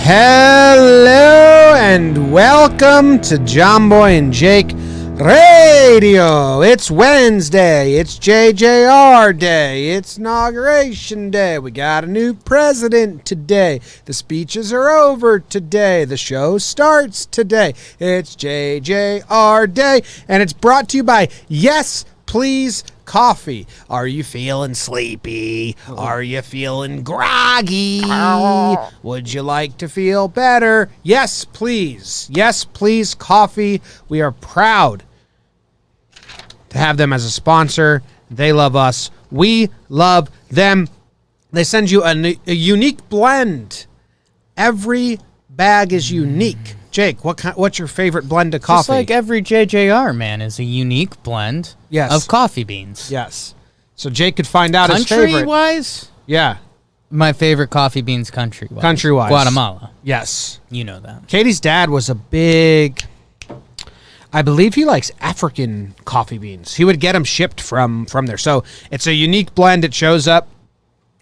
Hello and welcome to Jomboy and Jake Radio. It's Wednesday. It's JJR Day. It's Inauguration Day. We got a new president today. The speeches are over today. The show starts today. It's JJR Day, and it's brought to you by Yes Please Coffee. Are you feeling sleepy? Are you feeling groggy? Would you like to feel better? Yes, please. Yes, please Coffee. We are proud to have them as a sponsor. They love us. We love them. They send you a unique blend. Every bag is unique. Jake, what's your favorite blend of coffee? Just like every JJR, man, is a unique blend of coffee beans. Yes. So Jake could find out his favorite. Country-wise? Yeah. My favorite coffee beans country-wise. Country-wise. Guatemala. Yes. You know that. Katie's dad was a big... I believe he likes African coffee beans. He would get them shipped from there. So it's a unique blend. It shows up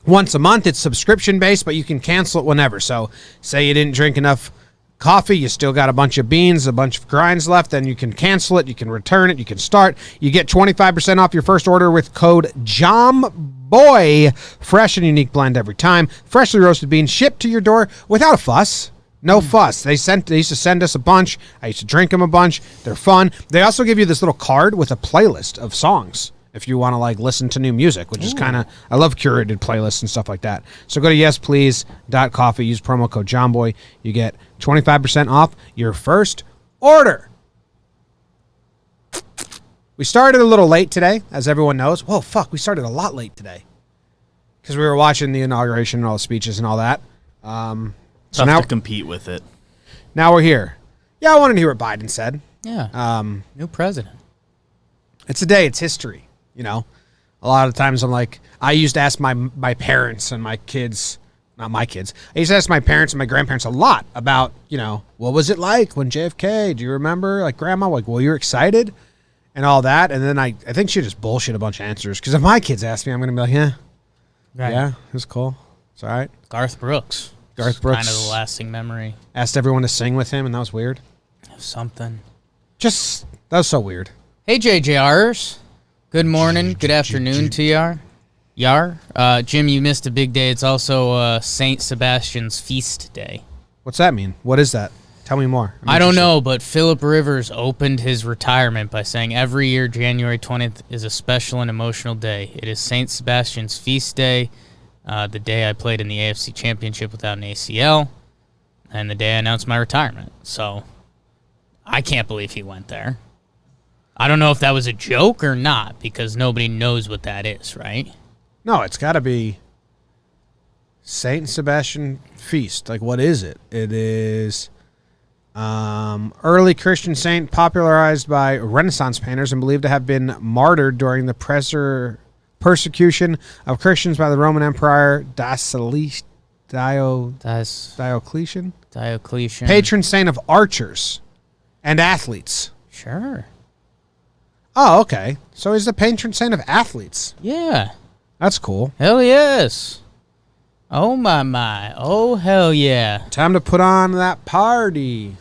once a month. It's subscription-based, but you can cancel it whenever. So say you didn't drink enough coffee, you still got a bunch of beans, a bunch of grinds left, then you can cancel it, you can return it, you can start. You get 25% off your first order with code Jomboy. Fresh and unique blend every time. Freshly roasted beans shipped to your door without a fuss. No fuss. They used to send us a bunch. I used to drink them a bunch. They're fun. They also give you this little card with a playlist of songs if you want to like listen to new music, which is kind of, I love curated playlists and stuff like that. So go to yesplease.coffee, use promo code Jomboy. You get 25% off your first order. We started a little late today, as everyone knows. Whoa, fuck, we started a lot late today because we were watching the inauguration and all the speeches and all that. So now to compete with it. Now we're here. Yeah, I wanted to hear what Biden said. Yeah. New president. It's a day. It's history. You know, a lot of times I'm like, I used to ask my parents and my kids, not my kids. I used to ask my parents and my grandparents a lot about, you know, what was it like when JFK? Do you remember? Like, grandma, like, well, you're excited and all that. And then I think she just bullshit a bunch of answers. Because if my kids ask me, I'm going to be like, yeah. Right. Yeah, it was cool. It's all right. Garth Brooks. Kind of the lasting memory. Asked everyone to sing with him, and that was weird. Something. That was so weird. Hey, JJRers. Good morning, good afternoon to Yar. Jim, you missed a big day. It's also St. Sebastian's feast day. What's that mean? What is that? Tell me more. I don't know, but Philip Rivers opened his retirement by saying every year January 20th is a special and emotional day. It is St. Sebastian's feast day, the day I played in the AFC Championship without an ACL, and the day I announced my retirement. So I can't believe he went there. I don't know if that was a joke or not, because nobody knows what that is, right? No, it's got to be Saint Sebastian Feast. Like, what is it? It is early Christian saint popularized by Renaissance painters and believed to have been martyred during the persecution of Christians by the Roman Emperor Diocletian. Patron saint of archers and athletes. Sure. Oh, okay. So he's the patron saint of athletes. Yeah. That's cool. Hell yes. Oh, my. Oh, hell yeah. Time to put on that party.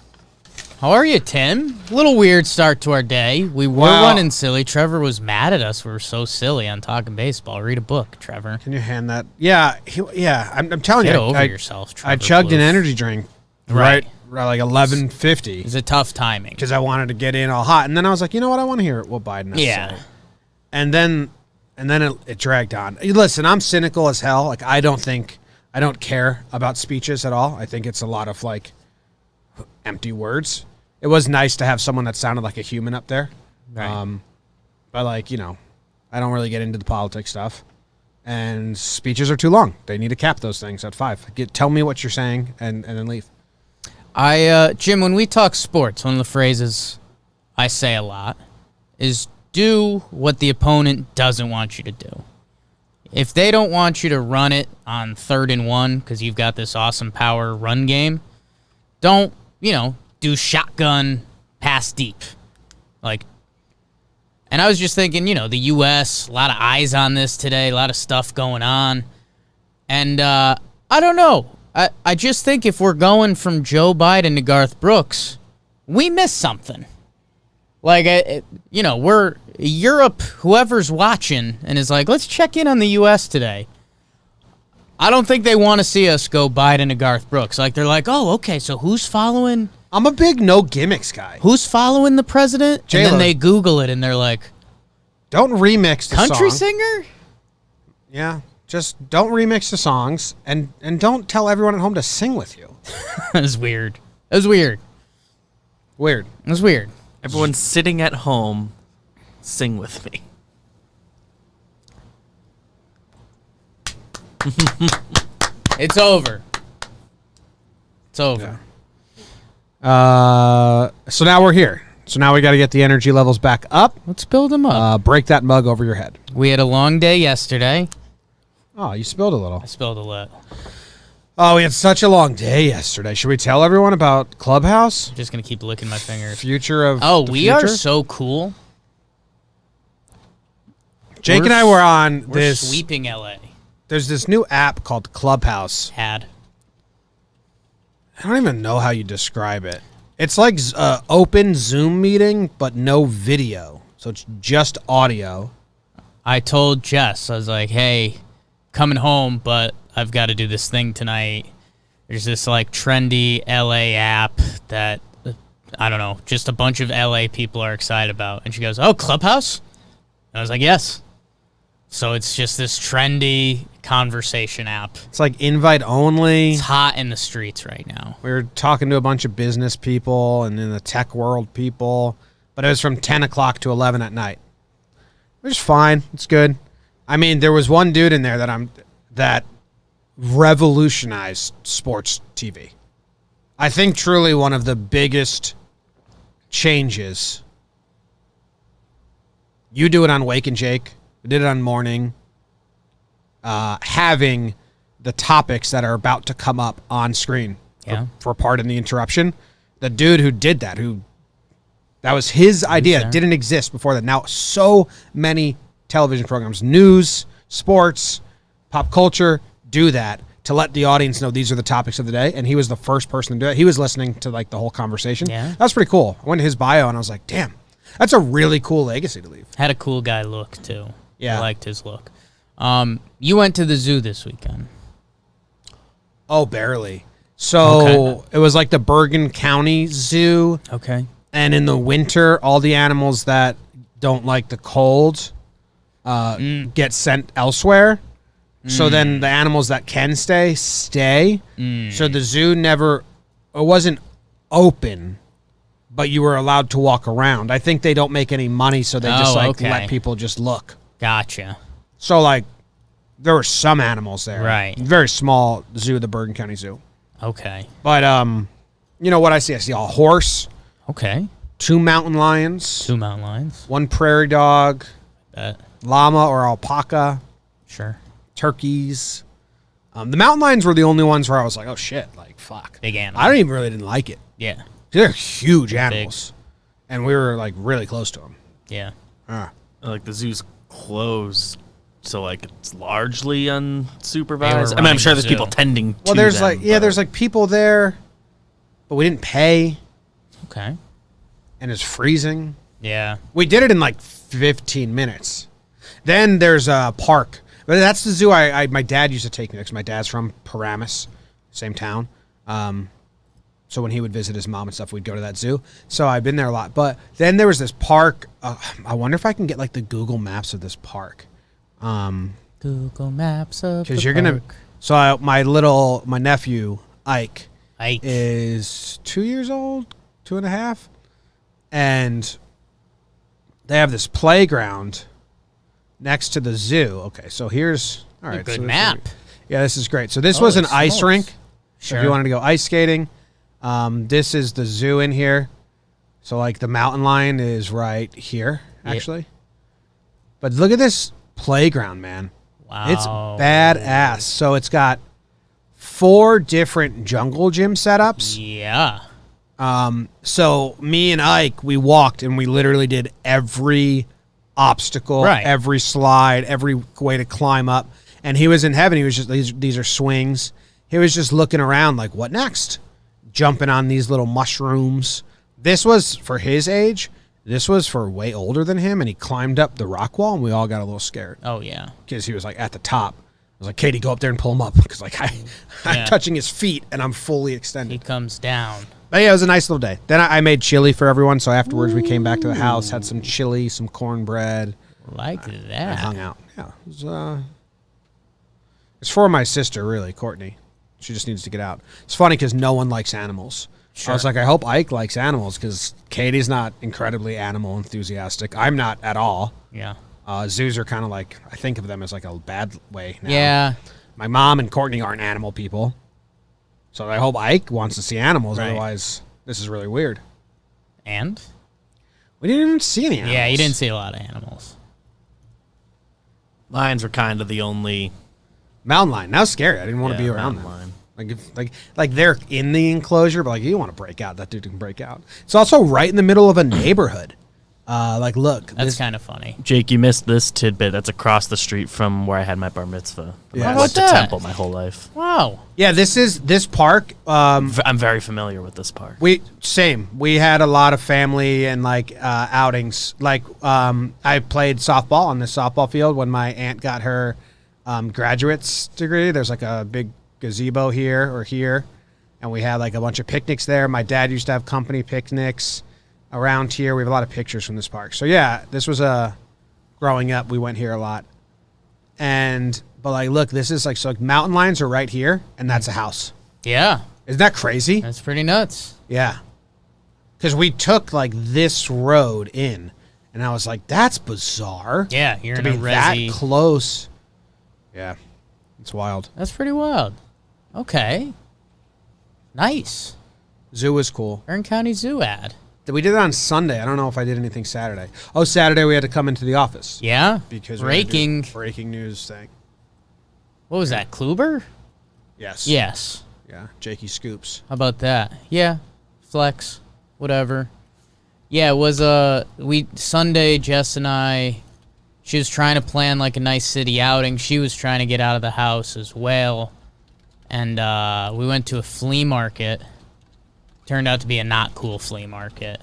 How are you, Tim? A little weird start to our day. We were running silly. Trevor was mad at us. We were so silly on talking baseball. Read a book, Trevor. Can you hand that? Yeah. I'm telling you. Get over yourself, Trevor. I chugged an energy drink. Right. Like 11:50. It's a tough timing. Because I wanted to get in all hot. And then I was like, you know what? I want to hear what Biden has to say. And then it dragged on. Listen, I'm cynical as hell. Like, I don't care about speeches at all. I think it's a lot of, like, empty words. It was nice to have someone that sounded like a human up there. Right. But, like, you know, I don't really get into the politics stuff. And speeches are too long. They need to cap those things at 5. Tell me what you're saying and then leave. Jim, when we talk sports, one of the phrases I say a lot is do what the opponent doesn't want you to do. If they don't want you to run it on 3rd and 1 because you've got this awesome power run game, don't, do shotgun pass deep. And I was just thinking, the U.S., a lot of eyes on this today, a lot of stuff going on. And I don't know. I just think if we're going from Joe Biden to Garth Brooks, we miss something. Like, we're Europe, whoever's watching, and is like, let's check in on the U.S. today. I don't think they want to see us go Biden to Garth Brooks. Like, they're like, oh, okay, so who's following? I'm a big no gimmicks guy. Who's following the president? J-Lo. And then they Google it, and they're like, don't remix the country song. Singer? Yeah, just don't remix the songs, and don't tell everyone at home to sing with you. It was weird. It was weird. Weird. It was weird. Everyone sitting at home, sing with me. It's over. It's over. Yeah. So now we're here. So now we got to get the energy levels back up. Let's build them up. Break that mug over your head. We had a long day yesterday. Oh, you spilled a little. I spilled a lot. Oh, we had such a long day yesterday. Should we tell everyone about Clubhouse? I'm just going to keep licking my fingers. Future of we are so cool. Jake and I were on We're this. sweeping LA. There's this new app called Clubhouse. I don't even know how you describe it. It's like open Zoom meeting, but no video. So it's just audio. I told Jess, I was like, hey, coming home, but I've got to do this thing tonight. There's this like trendy LA app that, I don't know, just a bunch of LA people are excited about. And she goes, oh, Clubhouse? And I was like, yes. So it's just this trendy conversation app. It's like invite only. It's hot in the streets right now. We were talking to a bunch of business people and in the tech world people, but it was from 10 o'clock to 11 at night. Which is fine. It's good. I mean, there was one dude in there that revolutionized sports TV. I think truly one of the biggest changes. You do it on Wake and Jake. We did it on Morning. Having the topics that are about to come up on screen for part in the interruption. The dude who did that, that was his idea. It didn't exist before that. Now so many television programs, news, sports, pop culture, do that to let the audience know these are the topics of the day. And he was the first person to do it. He was listening to like the whole converation. Yeah. That was pretty cool. I went to his bio and I was like, damn, that's a really cool legacy to leave. Had a cool guy look too. Yeah. I liked his look. You went to the zoo this weekend. Oh, barely. So It was like the Bergen County Zoo. Okay. And in the winter, all the animals that don't like the cold get sent elsewhere. So then the animals that can stay. So the zoo it wasn't open, but you were allowed to walk around. I think they don't make any money, so they just let people just look. Gotcha. So like there were some animals there. Right. Very small zoo, the Bergen County Zoo. Okay. But you know what I see? I see a horse. Okay. 2 mountain lions. 2 mountain lions. 1 prairie dog. Llama or alpaca. Sure. Turkeys. The mountain lions were the only ones where I was like, oh shit, like fuck. Big animal. I didn't like it. Yeah. They're huge animals. Big. And we were like really close to them. Yeah. Like the zoo's closed, so like it's largely unsupervised. I mean, I'm sure there's people tending to there's them, there's like people there, but we didn't pay. Okay. And it's freezing. Yeah. We did it in like 15 minutes. Then there's a park. But that's the zoo my dad used to take me because my dad's from Paramus, same town. So when he would visit his mom and stuff, we'd go to that zoo. So I've been there a lot. But then there was this park. I wonder if I can get like the Google Maps of this park. Google Maps of the park. You're gonna. So my nephew Ike is 2 years old, 2.5, and they have this playground next to the zoo. Okay, so here's all right. Good map. Yeah, this is great. So this was an ice rink. Sure. If you wanted to go ice skating, this is the zoo in here. So like the mountain lion is right here, actually. Yep. But look at this playground, man. Wow. It's badass. So it's got 4 different jungle gym setups. Yeah. So me and Ike, we walked and we literally did every obstacle, every slide, every way to climb up. And he was in heaven. He was just, these are swings. he was just looking around like, what next? Jumping on these little mushrooms. This was, for his age, this was for way older than him, and he climbed up the rock wall, and we all got a little scared. Oh, yeah. Because he was, like, at the top. I was like, Katie, go up there and pull him up, because, like, I'm touching his feet, and I'm fully extended. He comes down. But, yeah, it was a nice little day. Then I made chili for everyone, so afterwards we came back to the house, had some chili, some cornbread. Like that. And hung out. Yeah. It's for my sister, really, Courtney. She just needs to get out. It's funny because no one likes animals. Sure. I was like, I hope Ike likes animals because Katie's not incredibly animal enthusiastic. I'm not at all. Yeah. Zoos are kind of like, I think of them as like a bad way now. Yeah. My mom and Courtney aren't animal people. So I hope Ike wants to see animals. Right. Otherwise, this is really weird. And? We didn't even see any animals. Yeah, you didn't see a lot of animals. Lions were kind of the only... Mountain lion. That was scary. I didn't want to be around them. Lion. Like they're in the enclosure, but like you want to break out. That dude can break out. It's also right in the middle of a neighborhood. Look. That's kind of funny. Jake, you missed this tidbit. That's across the street from where I had my bar mitzvah. Yeah. I went to Temple my whole life. Wow. Yeah, this park. I'm very familiar with this park. We had a lot of family and like outings. Like I played softball on this softball field when my aunt got her graduate's degree. There's like a big gazebo here, and we had like a bunch of picnics there. My dad used to have company picnics around here. We have a lot of pictures from this park. So yeah, this was growing up, we went here a lot. But like, look, this is like, so like mountain lions are right here, and that's a house. Yeah. Isn't that crazy? That's pretty nuts. Yeah. Because we took like this road in, and I was like, that's bizarre. Yeah, you're to in a be that resi. close. Yeah, it's wild. That's pretty wild. Okay. Nice. Zoo was cool. Kern County Zoo ad. We did it on Sunday. I don't know if I did anything Saturday. Oh, Saturday we had to come into the office. Yeah? Because breaking news thing. What was that, Kluber? Yes. Yes. Yeah, Jakey Scoops. How about that? Yeah, flex, whatever. Yeah, it was Sunday, Jess and I, she was trying to plan like a nice city outing. She was trying to get out of the house as well. And we went to a flea market. Turned out to be a not cool flea market.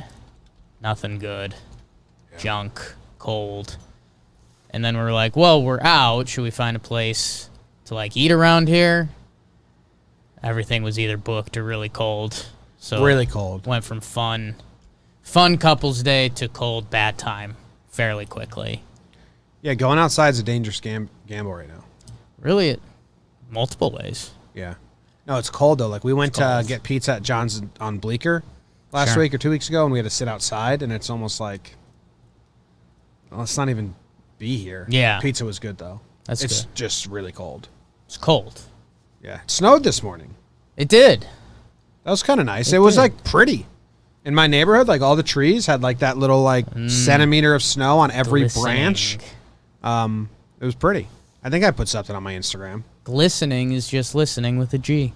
Nothing good. Yeah. Junk. Cold. And then we were like, well, we're out. Should we find a place to like eat around here? Everything was either booked or really cold. So really cold. Went from fun couples day to cold bad time fairly quickly. Yeah, going outside is a dangerous gamble right now. Really, multiple ways. Yeah. No, it's cold, though. Like, we went to get pizza at John's on Bleecker last week or 2 weeks ago, and we had to sit outside, and it's almost like, well, let's not even be here. Yeah. Pizza was good, though. It's good. Just really cold. It's cold. Yeah. It snowed this morning. It did. That was kind of nice. It was, like, pretty. In my neighborhood, like, all the trees had, like, that little, like, centimeter of snow on every branch. It was pretty. I think I put something on my Instagram. Glistening is just listening with a G.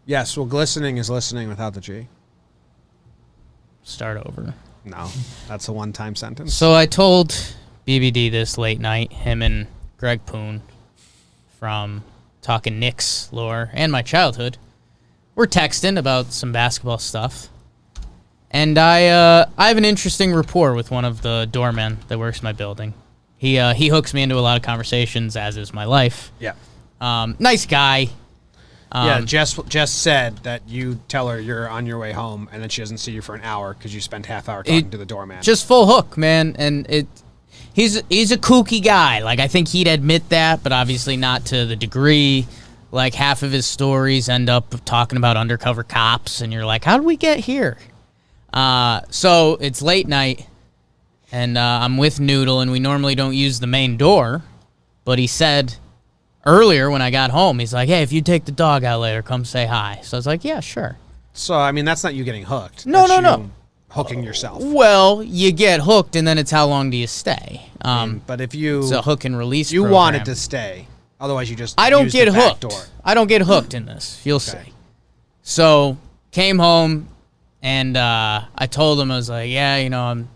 Yes, well, glistening is listening without the G. Start over. No, that's a one-time sentence. So I told BBD this late night, him and Greg Poon from Talking Knicks lore and my childhood. We're texting about some basketball stuff. And I have an interesting rapport with one of the doormen that works in my building. He hooks me into a lot of conversations, as is my life. Yeah. Nice guy. Yeah, Jess said that you tell her you're on your way home, and then she doesn't see you for an hour because you spent half hour talking to the doorman. Just full hook, man. And he's a kooky guy. Like, I think he'd admit that, but obviously not to the degree. Like, half of his stories end up talking about undercover cops, and you're like, how did we get here? So it's late night, and I'm with Noodle, and we normally don't use the main door, but he said earlier when I got home, he's like, hey, if you take the dog out later, come say hi. So I was like, yeah, sure. So, I mean, that's not you getting hooked. No. Hooking yourself. Well, you get hooked, and then it's how long do you stay? But if you... It's a hook and release You program. wanted to stay. Otherwise, you just I don't use get the back hooked. door. I don't get hooked in this. You'll see. So, came home, and I told him, I was like, yeah, I'm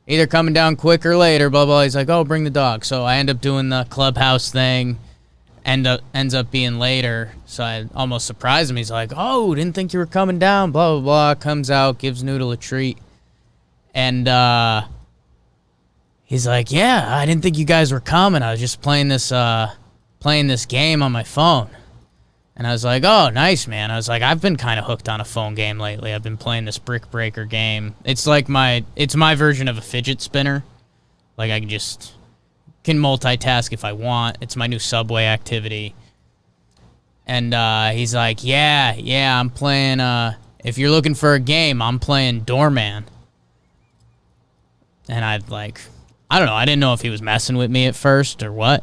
either coming down quick or later, blah, blah. He's like, oh, bring the dog. So I end up doing the Clubhouse thing, ends up being later, so I almost surprised him. He's like, "Oh, didn't think you were coming down." Blah blah blah. Comes out, gives Noodle a treat, and he's like, "Yeah, I didn't think you guys were coming. I was just playing this game on my phone." And I was like, "Oh, nice, man." I was like, "I've been kind of hooked on a phone game lately. I've been playing this Brick Breaker game. It's like my version of a fidget spinner. Like I can multitask if I want. It's my new Subway activity." And he's like, "Yeah, I'm playing. If you're looking for a game, I'm playing Doorman." And I don't know. I didn't know if he was messing with me at first or what.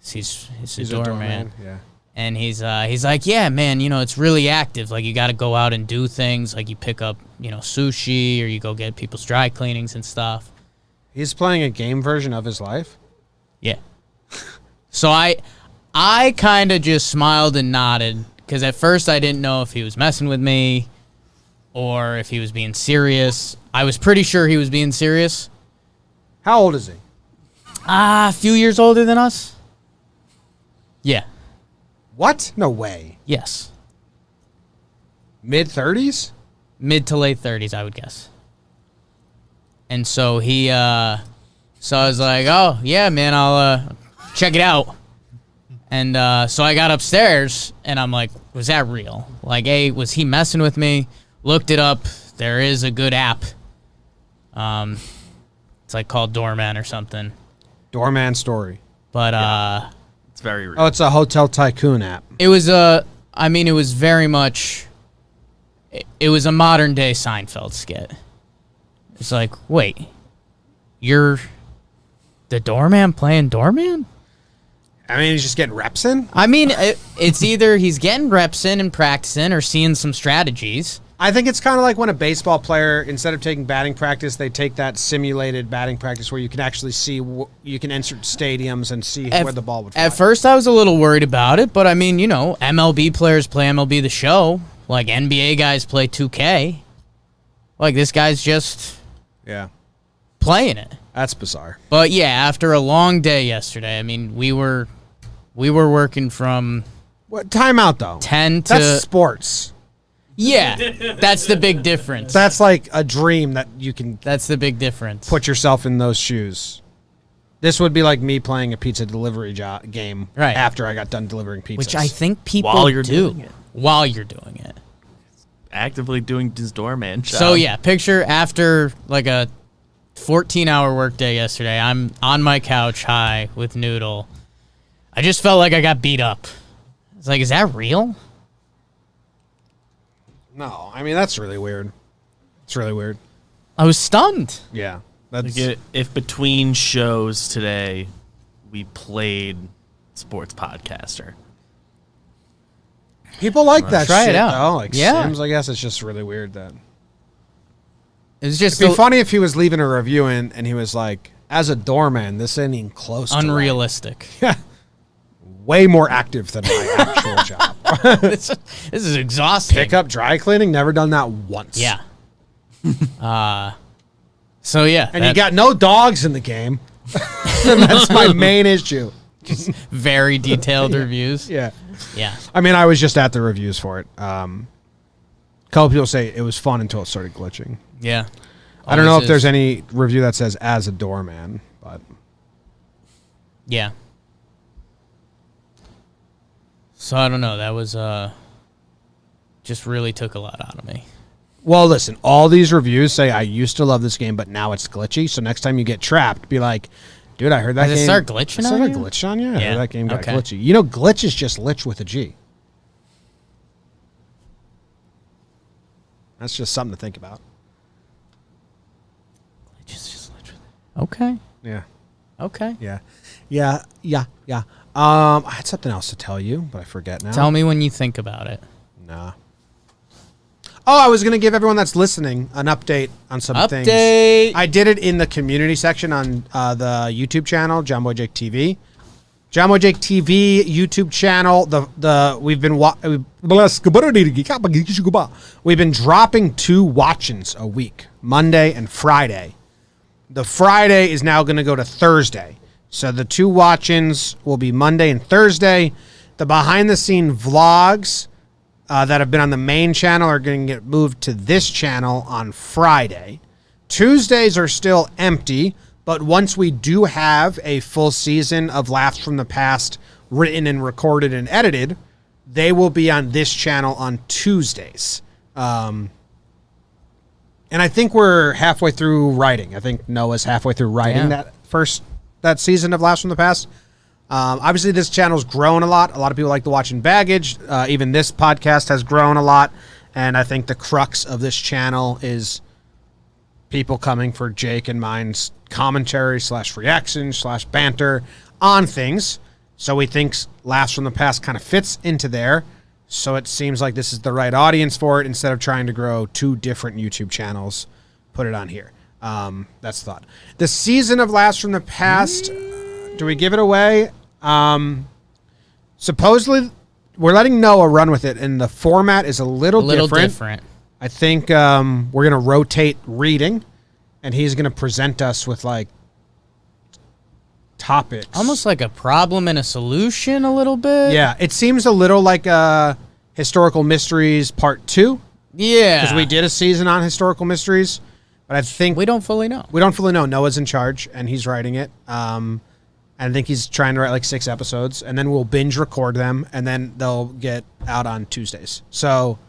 He's a Doorman. Yeah. And he's like, "Yeah, man, it's really active. Like, you got to go out and do things. Like, you pick up, sushi, or you go get people's dry cleanings and stuff." He's playing a game version of his life? Yeah. So I kind of just smiled and nodded, because at first I didn't know if he was messing with me or if he was being serious. I was pretty sure he was being serious. How old is he? A few years older than us. Yeah. What? No way. Yes. Mid-30s? Mid to late 30s, I would guess. And so so I was like, "Oh, yeah, man, I'll check it out." And so I got upstairs, and I'm like, was that real? Like, was he messing with me? Looked it up. There is a good app. It's like called Doorman or something. Doorman Story. But It's very real. Oh, it's a Hotel Tycoon app. it was it was very much, it was a modern day Seinfeld skit. It's like, wait, you're the Doorman playing Doorman? I mean, he's just getting reps in? I mean, it's either he's getting reps in and practicing or seeing some strategies. I think it's kind of like when a baseball player, instead of taking batting practice, they take that simulated batting practice where you can actually see, you can insert stadiums and see where the ball would fly. At first, I was a little worried about it, but I mean, MLB players play MLB The Show. Like, NBA guys play 2K. Like, this guy's just playing it. That's bizarre. But yeah, after a long day yesterday, I mean, we were working from What timeout though? 10 to That's sports. Yeah, that's the big difference. That's like a dream that you can That's the big difference. put yourself in those shoes. This would be like me playing a pizza delivery game Right. after I got done delivering pizzas. Which I think people While you're do. doing it. While you're doing it. Actively doing his Doorman job. So yeah, picture after like a 14-hour workday yesterday, I'm on my couch high with Noodle. I just felt like I got beat up. It's like, is that real? No, I mean, that's really weird. It's really weird. I was stunned. Yeah. That's If between shows today we played Sports Podcaster. people like that Try shit, it out. though. Like Yeah. Sims, I guess it's just really weird that. It was just It'd be funny if he was leaving a review and he was like, as a doorman, this ain't even close to unrealistic. right. Way more active than my actual job. this is exhausting. Pick up dry cleaning, never done that once. Yeah. So yeah, And you got no dogs in the game. And that's my main issue. very detailed reviews. Yeah. Yeah. I mean, I was just at the reviews for it. A couple people say it was fun until it started glitching. Yeah. I don't know Always if there's is. any review that says as a doorman, but Yeah. So I don't know. That was just really took a lot out of me. well, listen, all these reviews say I used to love this game, but now it's glitchy. So next time you get trapped, be like, dude, I heard that Does it game. start glitching on Started you? glitch on you? I Yeah. heard that game got Okay. glitchy. You know, glitch is just lich with a G. That's just something to think about. Just okay. Yeah. Okay. Yeah. I had something else to tell you, but I forget now. Tell me when you think about it. Nah. Oh, I was going to give everyone that's listening an update on some things. Update. I did it in the community section on the YouTube channel, Jomboy Jake TV. Jomboy Jake TV YouTube channel. We've been dropping 2 watch-ins a week, Monday and Friday. The Friday is now going to go to Thursday So the 2 watch-ins will be Monday and Thursday. The behind-the-scene vlogs that have been on the main channel are going to get moved to this channel on Friday. Tuesdays are still empty, but once we do have a full season of Laughs from the Past written and recorded and edited, they will be on this channel on Tuesdays. And I think we're halfway through writing. I think Noah's halfway through writing that season of Laughs from the Past. Obviously, this channel's grown a lot. A lot of people like to watch in baggage. Even this podcast has grown a lot. And I think the crux of this channel is people coming for Jake and mine's commentary / reaction / banter on things. So we think Laughs from the Past kind of fits into there. So it seems like this is the right audience for it instead of trying to grow 2 different YouTube channels. Put it on here. That's the thought. The season of Laughs from the Past, do we give it away? Supposedly, we're letting Noah run with it, and the format is a little different. I think we're going to rotate reading, and he's going to present us with, like, topics. Almost like a problem and a solution a little bit. Yeah, it seems a little like Historical Mysteries Part 2. Yeah. Because we did a season on Historical Mysteries, but I think... We don't fully know. Noah's in charge, and he's writing it. I think he's trying to write like 6 episodes, and then we'll binge record them, and then they'll get out on Tuesdays. So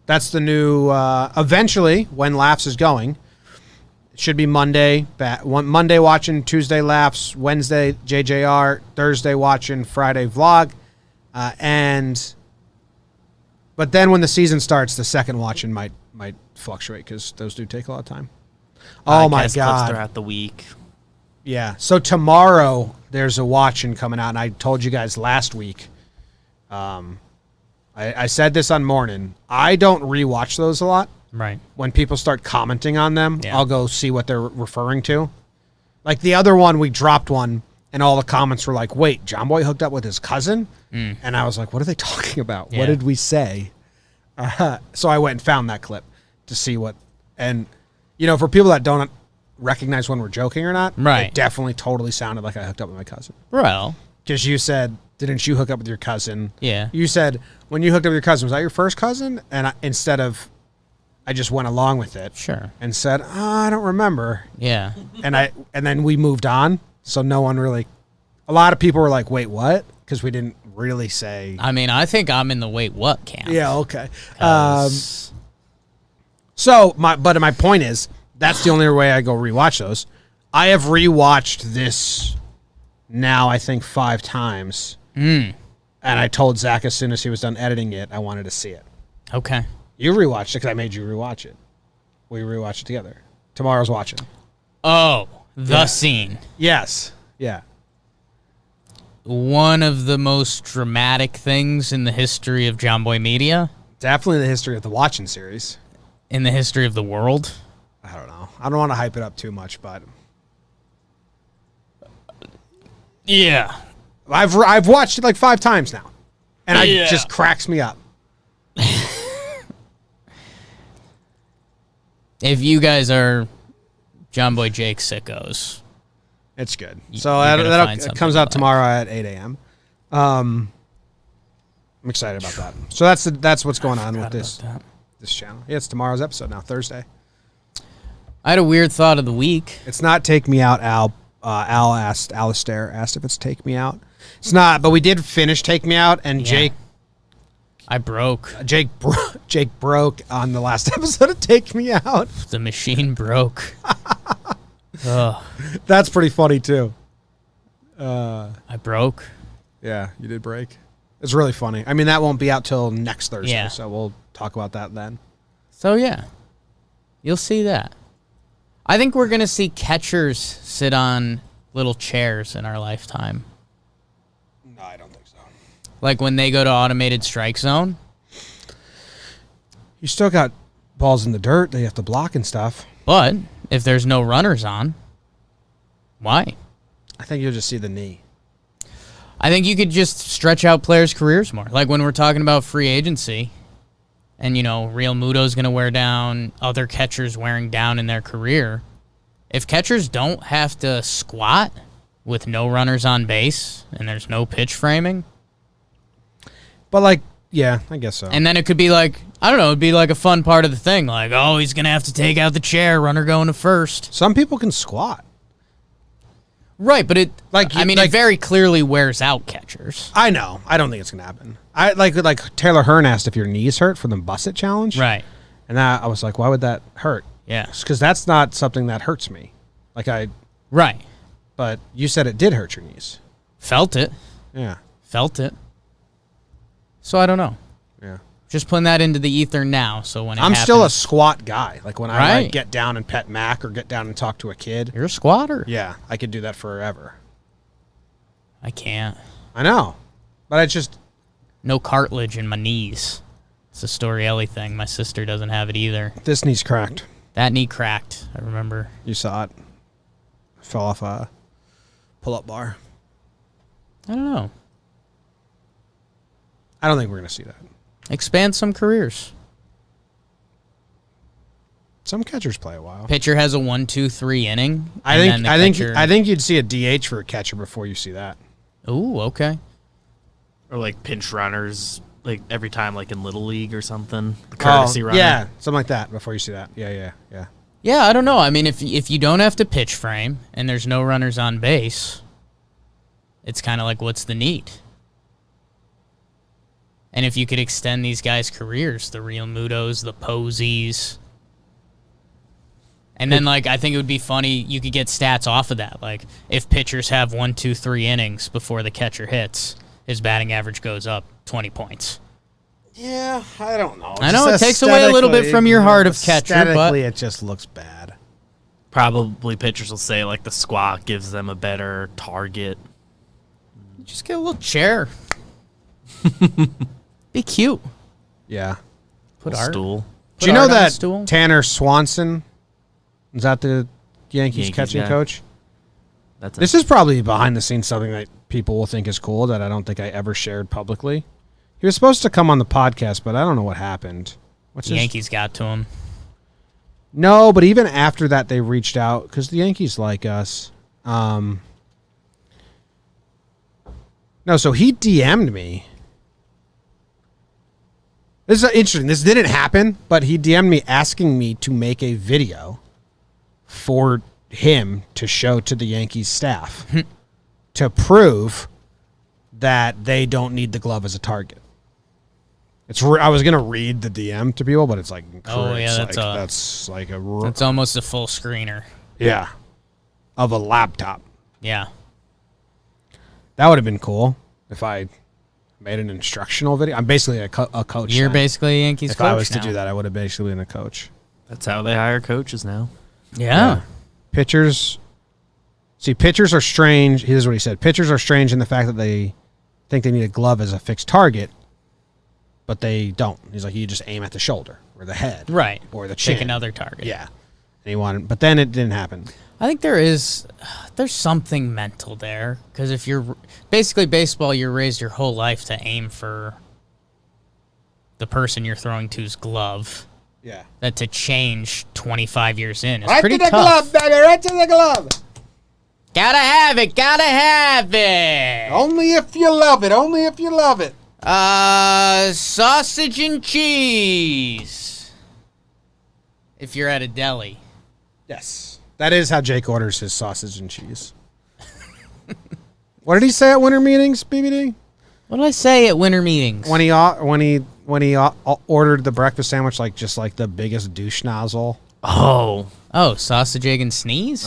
that's the new... eventually, when Laughs is going... It should be Monday. Monday watching, Tuesday Laughs, Wednesday JJR, Thursday watching, Friday vlog, but then when the season starts, the second watching might fluctuate because those do take a lot of time. Oh my god! Throughout the week. Yeah. So tomorrow there's a watching coming out, and I told you guys last week. I said this on morning. I don't rewatch those a lot. Right. When people start commenting on them, I'll go see what they're referring to. Like the other one, we dropped one, and all the comments were like, wait, Jomboy hooked up with his cousin? And I was like, what are they talking about? Yeah. What did we say? So I went and found that clip to see what... And, you know, for people that don't recognize when we're joking or not, it definitely totally sounded like I hooked up with my cousin. Well... Because you said, didn't you hook up with your cousin? Yeah. You said, when you hooked up with your cousin, was that your first cousin? And instead of... I just went along with it. Sure. And said, I don't remember. Yeah. And then we moved on. So no one really... A lot of people were like, wait, what? Because we didn't really say... I mean, I think I'm in the wait, what camp. Yeah, okay. My point is, that's the only way I go rewatch those. I have rewatched this now, I think, 5 times. And I told Zach as soon as he was done editing it, I wanted to see it. Okay. You rewatched it because I made you rewatch it. We rewatched it together. Tomorrow's watching. Oh, the scene. Yes. Yeah. One of the most dramatic things in the history of Jomboy Media. Definitely the history of the watching series. In the history of the world. I don't know. I don't want to hype it up too much, but... Yeah. I've watched it like 5 times now. And it just cracks me up. If you guys are Jomboy Jake sickos, it's good. So that comes out tomorrow at 8 a.m. I'm excited about that. So that's what's going on with this channel. Yeah, it's tomorrow's episode now, Thursday. I had a weird thought of the week. It's not Take Me Out, Al. Alistair asked if it's Take Me Out. It's not, but we did finish Take Me Out, and Jake... I broke. Jake broke on the last episode of Take Me Out. The machine broke. That's pretty funny, too. I broke. Yeah, you did break. It's really funny. I mean, that won't be out till next Thursday, so we'll talk about that then. So, yeah. You'll see that. I think we're going to see catchers sit on little chairs in our lifetime. No, I don't think so. Like when they go to automated strike zone. You still got balls in the dirt that you have to block and stuff. But if there's no runners on, why? I think you'll just see the knee. I think you could just stretch out players' careers more. Like when we're talking about free agency and, you know, Real Muto's going to wear down, other catchers wearing down in their career. If catchers don't have to squat with no runners on base and there's no pitch framing. But, like, yeah, I guess so. And then it could be like, I don't know, it'd be like a fun part of the thing. Like, oh, he's going to have to take out the chair, runner going to first. Some people can squat. Right, but it very clearly wears out catchers. I know. I don't think it's going to happen. Like Taylor Hearn asked if your knees hurt from the Buss It challenge. Right. And I was like, why would that hurt? Yeah. Because that's not something that hurts me. Right. But you said it did hurt your knees. Felt it. Yeah. Felt it. So I don't know. Yeah. Just putting that into the ether now, so when it I'm happens, still a squat guy. Like when I Right. get down and pet Mac or get down and talk to a kid. You're a squatter. Yeah, I could do that forever. I can't. I know. But I just... No cartilage in my knees. It's a Storielli thing. My sister doesn't have it either. This knee's cracked. That knee cracked. I remember. You saw it. Fell off a pull-up bar. I don't know. I don't think we're going to see that. Expand some careers. Some catchers play a while. Pitcher has a 1-2-3 inning. I think you'd see a DH for a catcher before you see that. Ooh, okay. Or like pinch runners, like every time, like in Little League or something. The courtesy runner. Yeah, something like that before you see that. Yeah. Yeah, I don't know. I mean, if you don't have to pitch frame and there's no runners on base, it's kind of like, what's the need? And if you could extend these guys' careers, the Real Mutos, the Posies, and then, like, I think it would be funny, you could get stats off of that. Like, if pitchers have 1-2-3 innings before the catcher hits, his batting average goes up 20 points. Yeah, I don't know. I know it takes away a little bit from your heart of catcher, but aesthetically it just looks bad. Probably pitchers will say, like, the squat gives them a better target. just get a little chair. Be cute. Yeah. Put A art. stool. Do you know art on the that stool? Tanner Swanson is that the Yankees catching guy. coach? That's This is probably behind the scenes something that people will think is cool that I don't think I ever shared publicly. He was supposed to come on the podcast, but I don't know what happened. What's The his? Yankees got to him. No, but even after that, they reached out because the Yankees like us. No, so he DM'd me. This is interesting. This didn't happen, but he DM'd me asking me to make a video for him to show to the Yankees staff to prove that they don't need the glove as a target. I was gonna read the DM to people, but it's like, Oh, yeah, that's It's almost a full screener. yeah, of a laptop. Yeah. That would have been cool if I made an instructional video. I'm basically a coach. You're now. basically a Yankees If coach I was to now. do that, I would have basically been a coach. That's how they hire coaches now. Yeah. Pitchers are strange. Here's what he said. Pitchers are strange in the fact that they think they need a glove as a fixed target, but they don't. He's like, you just aim at the shoulder or the head. Right. Or the chin. Pick another target. Yeah. And he wanted, but then it didn't happen. I think there's something mental there, because if you're basically baseball, you're raised your whole life to aim for the person you're throwing to's glove. Yeah. That to change 25 years in is Right pretty to the tough. glove, baby. Right to the glove. Gotta have it. Gotta have it. Only if you love it. Only if you love it. Sausage and cheese. If you're at a deli. Yes. That is how Jake orders his sausage and cheese. What did he say at winter meetings, BBD? What did I say at winter meetings? When he ordered the breakfast sandwich, just like the biggest douche nozzle. Oh. Oh, sausage, egg, and sneeze?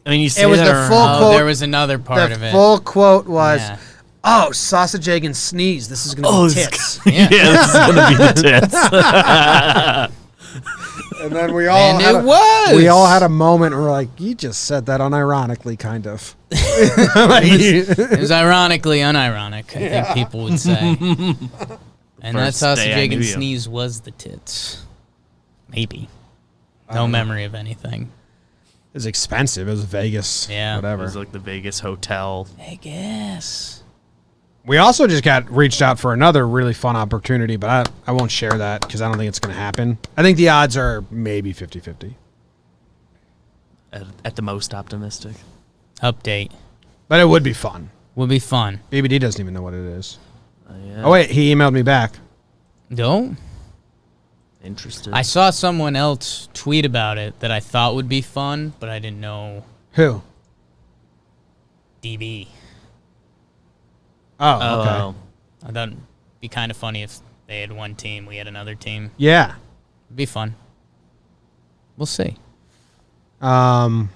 I mean, you say It was that the around- full quote. There was another part of The it. full quote was, Yeah. "Oh, sausage, egg, and sneeze. This is gonna be tits." Yeah. Yeah, this is gonna be the tits. And then we all And it was. we all had a moment where we're like, "You just said that unironically, kind of." It was ironically unironic, I think people would say. And that First sausage, day I egg, and knew you. sneeze was the tits. Maybe. No memory of anything. It was expensive. It was Vegas. Yeah. It Whatever. was like the Vegas hotel. I guess. We also just got reached out for another really fun opportunity, but I won't share that because I don't think it's going to happen. I think the odds are maybe 50-50. At the most optimistic. update. But it would be fun. Would be fun. BBD doesn't even know what it is. Yeah. Oh, wait. He emailed me back. No? Interested. I saw someone else tweet about it that I thought would be fun, but I didn't know. Who? DB. Oh, okay. Oh. I thought it'd be kind of funny if they had one team, we had another team. Yeah. It'd be fun. We'll see. Matt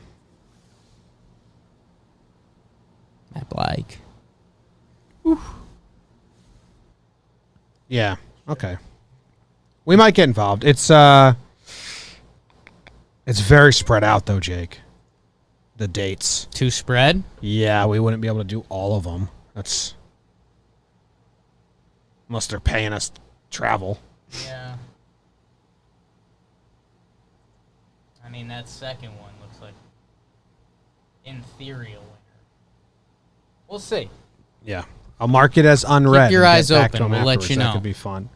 Like. Yeah. Okay. We might get involved. It's very spread out though, Jake. The dates. Two spread? Yeah, we wouldn't be able to do all of them. That's unless they're paying us travel. Yeah. I mean, that second one looks like, in theory, a winner. We'll see. Yeah. I'll mark it as unread. Keep your and eyes get back to open. them We'll let afterwards. you know. That could be fun.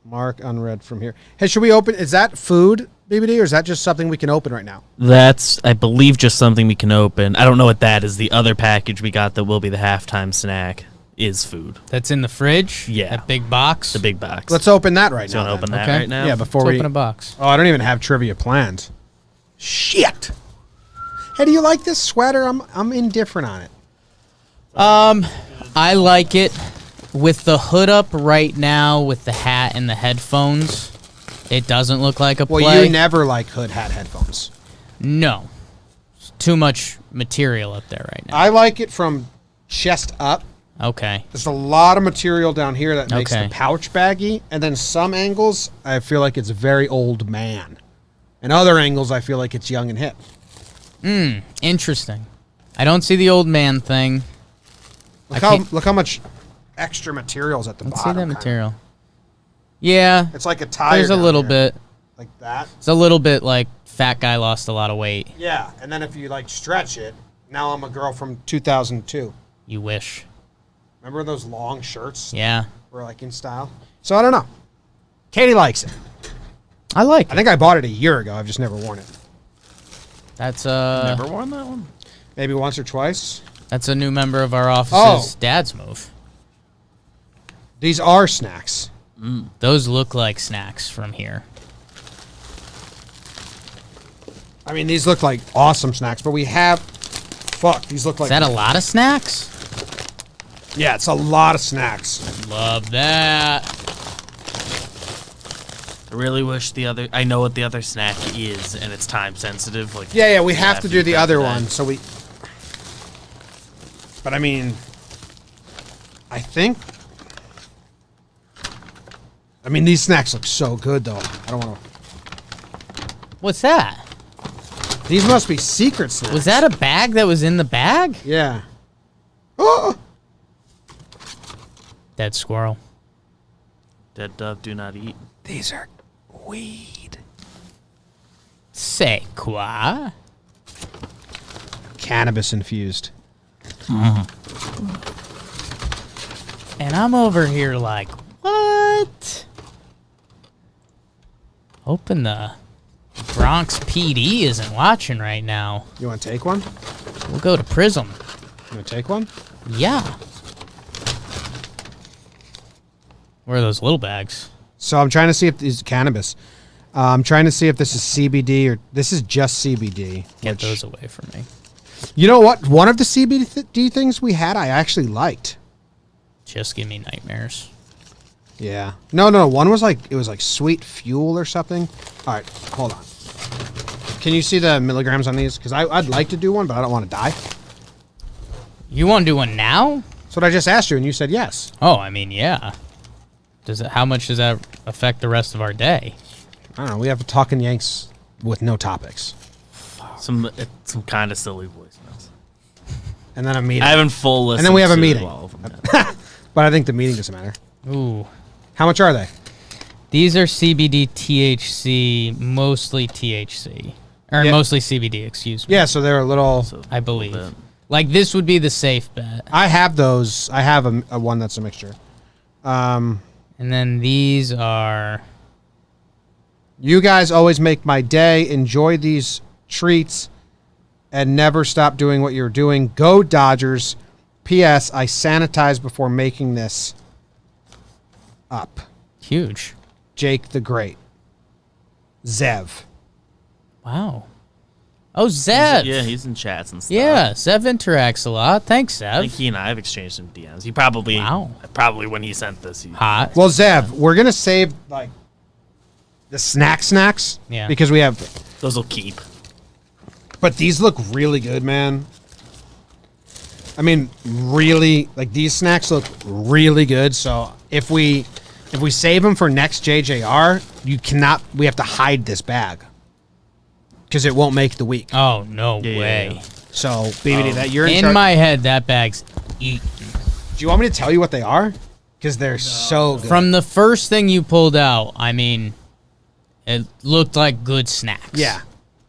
Mark unread from here. Hey, should we open? Is that food, BBD, or is that just something we can open right now? That's, I believe, just something we can open. I don't know what that is. The other package we got that will be the halftime snack is food. That's in the fridge? Yeah. That big box? The big box. Let's open that right So now. want to open then. that Okay. right now? Yeah, before Let's we open a box. Oh, I don't even have trivia planned. Shit. Hey, do you like this sweater? I'm indifferent on it. I like it with the hood up right now with the hat and the headphones. It doesn't look like a Well, play. you never like hood hat headphones. No. It's too much material up there right now. I like it from chest up. Okay. There's a lot of material down here that makes Okay. the pouch baggy, and then some angles I feel like it's very old man, and other angles I feel like it's young and hip. Interesting. I don't see the old man thing. Look how much extra material's at the Let's bottom. see that kinda. material. Yeah. It's like a tire. There's a down little here, bit. like that. It's a little bit like fat guy lost a lot of weight. Yeah, and then if you like stretch it, now I'm a girl from 2002. You wish. Remember those long shirts Yeah. were like in style? So I don't know. Katie likes it. I like I it. think I bought it a year ago. I've just never worn it. That's Never worn that one? Maybe once or twice. That's a new member of our office's dad's move. These are snacks. Those look like snacks from here. I mean, these look like awesome snacks, but we have... Fuck, these look like... Is that a lot of snacks? Yeah, it's a lot of snacks. Love that. I really wish I know what the other snack is, and it's time sensitive. Like Yeah, we have to if do you the grab other that. one, so we... But I mean... I think... I mean, these snacks look so good, though. I don't want to... What's that? These must be secret snacks. Was that a bag that was in the bag? Yeah. Oh! Dead squirrel. Dead dove do not eat. These are weed. C'est quoi? Cannabis infused. And I'm over here like, what? Hoping the Bronx PD isn't watching right now. You want to take one? We'll go to Prism. You want to take one? Yeah. Where are those little bags? So I'm trying to see if these cannabis. I'm trying to see if this is CBD or this is just CBD. Get which- those away from me. You know what? One of the CBD things we had, I actually liked. Just give me nightmares. Yeah. No. One was like, it was like sweet fuel or something. All right, hold on. Can you see the milligrams on these? Because I'd like to do one, but I don't want to die. You want to do one now? That's what I just asked you, and you said yes. Oh, I mean, yeah. How much does that affect the rest of our day? I don't know. We have to talk in Yanks with no topics. Some kind of silly voicemails. And then a meeting. I haven't full listened. And then we have a to meeting. all of them yet. But I think the meeting doesn't matter. Ooh. How much are they? These are CBD, THC, mostly THC. Or Yeah. mostly CBD, excuse me. Yeah, so they're a little... So, I believe. bit. Like, this would be the safe bet. I have those. I have a one that's a mixture. And then these are... You guys always make my day. Enjoy these treats. and never stop doing what you're doing. Go Dodgers. P.S. I sanitized before making this up. Huge. Jake the Great. Zev. Wow. Oh, Zev. He's in chats and stuff. Yeah, Zev interacts a lot. Thanks, Zev. I think he and I have exchanged some DMs. He probably, when he sent this, Hot. Well, Zev, we're gonna save like the snacks. Yeah. Because we have. Those will keep. But these look really good, man. I mean, really, like these snacks look really good. So if we save them for next JJR, we have to hide this bag because it won't make the week. Oh, no way. Yeah. So, BBD, that you're in my head, that bag's eaten. Do you want me to tell you what they are? Because they're so good. From the first thing you pulled out, I mean, it looked like good snacks. Yeah.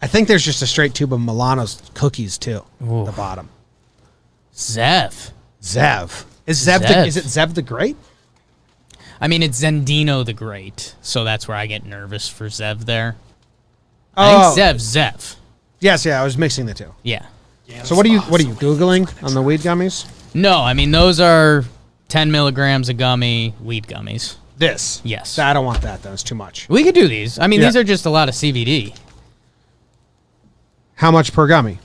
I think there's just a straight tube of Milano's cookies, too, at the bottom. Zev. Is it Zev the Great? I mean, it's Zendino the Great, so that's where I get nervous for Zev there. Oh. I think Zev. Yes, I was mixing the two. Yeah. So what are you Googling on the weed gummies? No, I mean, those are 10 milligrams a gummy weed gummies. This? Yes. I don't want that, though. It's too much. We could do these. I mean, Yeah. these are just a lot of CBD. How much per gummy?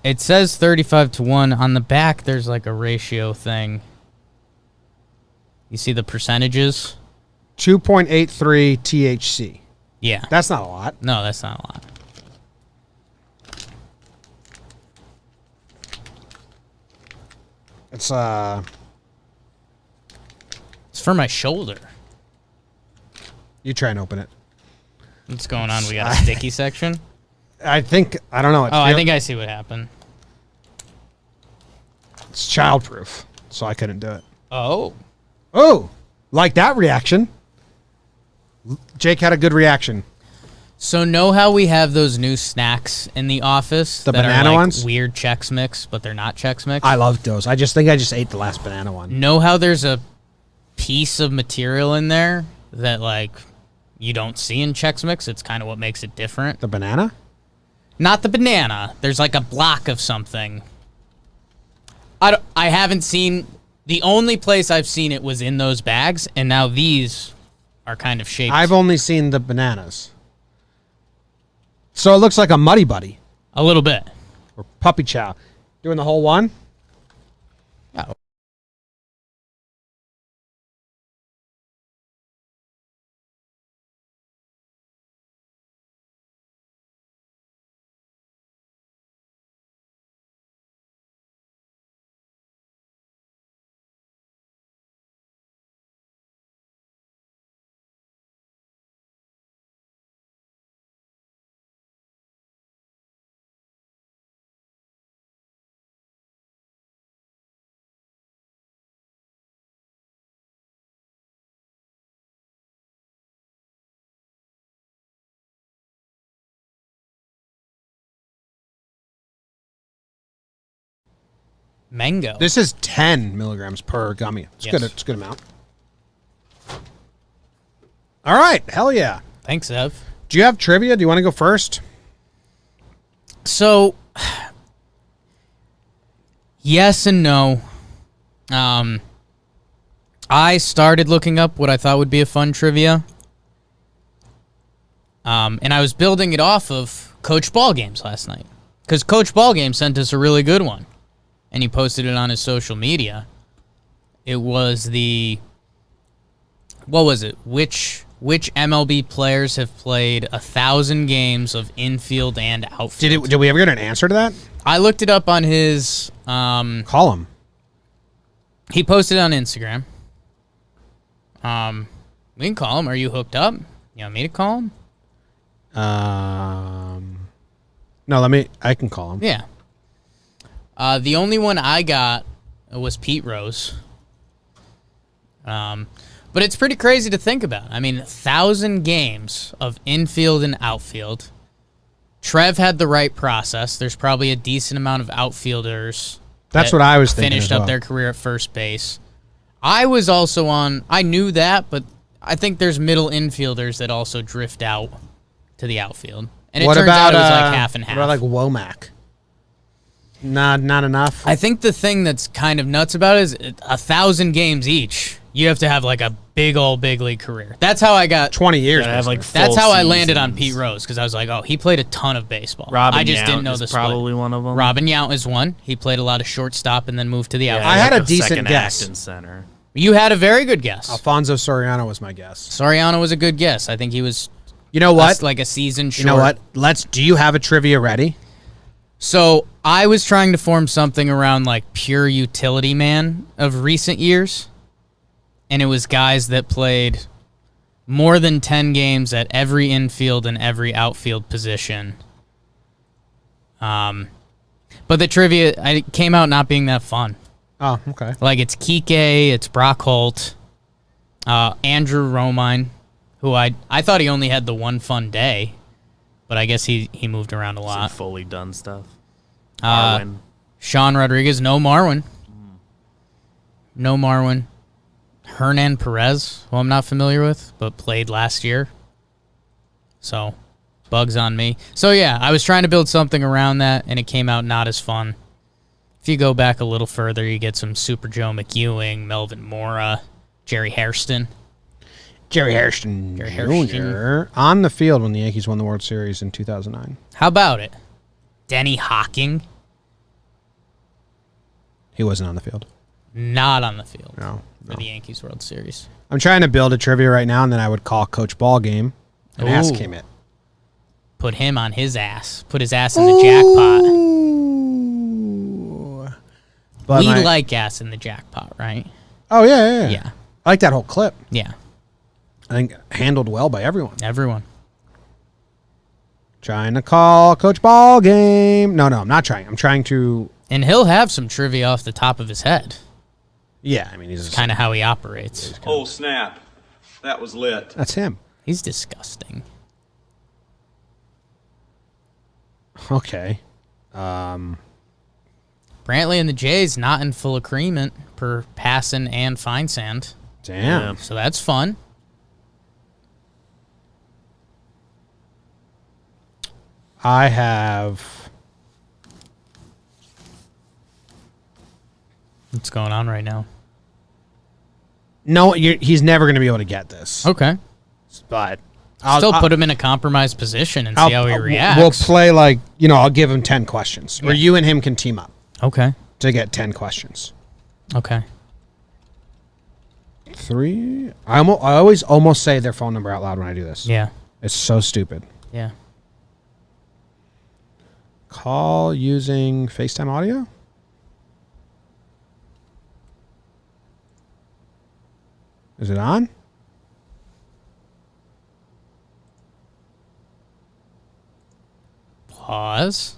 It says 35-1. On the back, there's like a ratio thing. You see the percentages? 2.83 THC. Yeah. That's not a lot. No, that's not a lot. It's It's for my shoulder. You try and open it. What's going on? We got a sticky section? I don't know. I think I see what happened. It's childproof, so I couldn't do it. Oh. Oh, like that reaction. Jake had a good reaction. So know how we have those new snacks in the office? The that banana are like ones? Weird Chex Mix, but they're not Chex Mix? I love those. I just ate the last banana one. Know how there's a piece of material in there that like you don't see in Chex Mix? It's kind of what makes it different. The banana? Not the banana. There's like a block of something. I haven't seen... The only place I've seen it was in those bags, and now these are kind of shaped... I've only seen the bananas. So it looks like a Muddy Buddy. A little bit. Or Puppy Chow. Doing the whole one? Yeah. Mango. This is 10 milligrams per gummy. It's good. It's a good amount. All right. Hell yeah. Thanks, Ev. Do you have trivia? Do you want to go first? So, yes and no. I started looking up what I thought would be a fun trivia. And I was building it off of Coach Ballgame's last night. Because Coach Ballgame sent us a really good one. And he posted it on his social media. It was what was it? Which MLB players have played 1,000 games of infield and outfield? Did we ever get an answer to that? I looked it up on his... Call him. He posted it on Instagram. We can call him. Are you hooked up? You want me to call him? No, I can call him. Yeah. The only one I got was Pete Rose. But it's pretty crazy to think about. I mean, 1,000 games of infield and outfield. Trev had the right process. There's probably a decent amount of outfielders. That's what I was thinking. Finished as up well. their career at first base. I was also I knew that, but I think there's middle infielders that also drift out to the outfield. And it What turns about out it was like half and half. What about like Womack? Not enough. I think the thing that's kind of nuts about it is 1,000 games each. You have to have like a big league career. That's how I got 20 years. Gotta have like That's full how I landed on seasons. Pete Rose because I was like, oh, he played a ton of baseball. Robin I just Yount didn't know is the split. probably one of them. Robin Yount is one. He played a lot of shortstop and then moved to the outfield. I had like a decent second guess. act in center. You had a very good guess. Alfonso Soriano was my guess. Soriano was a good guess. I think he was You know what? like a season short. You know what? Do you have a trivia ready? So I was trying to form something around like pure utility man of recent years. And it was guys that played more than 10 games at every infield and every outfield position. But the trivia came out not being that fun. Oh, okay. Like it's Kike, it's Brock Holt, Andrew Romine, who I thought he only had the one fun day, but I guess he moved around a Some lot. fully done stuff. Sean Rodriguez, no Marwin. No Marwin. Hernan Perez, who I'm not familiar with, but played last year. So, bugs on me. So, yeah, I was trying to build something around that, and it came out not as fun. If you go back a little further, you get some Super Joe McEwing, Melvin Mora, Jerry Hairston. Jerry Hairston Jr. on the field when the Yankees won the World Series in 2009. How about it? Denny Hocking, He wasn't on the field. not on the field No. for the Yankees World Series. I'm trying to build a trivia right now, and then I would call Coach Ballgame and ask Ooh. him it. Put him on his ass. Put his ass in the jackpot. Ooh. But We my- like ass in the jackpot, right? Oh, yeah. Yeah. I like that whole clip. Yeah. I think handled well by everyone. Everyone. Trying to call Coach Ballgame. No, I'm not trying. I'm trying to... And he'll have some trivia off the top of his head. Yeah, I mean, he's... Kind of how he operates. Oh, snap. That was lit. That's him. He's disgusting. Okay. Brantley and the Jays not in full agreement per Passan and Feinsand. Damn. So that's fun. I have... What's going on right now? No, he's never going to be able to get this. Okay. But... Still put him in a compromised position and see how he reacts. We'll play like, I'll give him 10 questions. Or you and him can team up Okay. to get 10 questions. Okay. 3... I always almost say their phone number out loud when I do this. Yeah. It's so stupid. Yeah. Call using FaceTime audio? Is it on? Pause.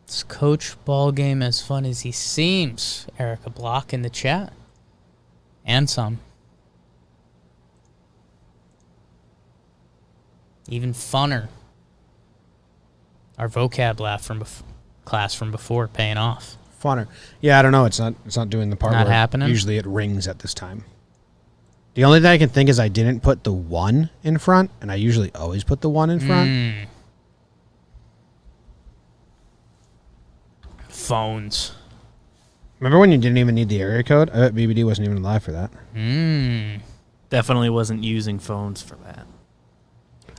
Is Coach Ballgame as fun as he seems? Erica Block in the chat. And some. Even funner. Our vocab laugh from class from before paying off. Funner. Yeah, I don't know. It's not doing the part Not where happening? usually it rings at this time. The only thing I can think is I didn't put the 1 in front, and I usually always put the 1 in front. Phones. Remember when you didn't even need the area code? I bet BBD wasn't even alive for that. Definitely wasn't using phones for that.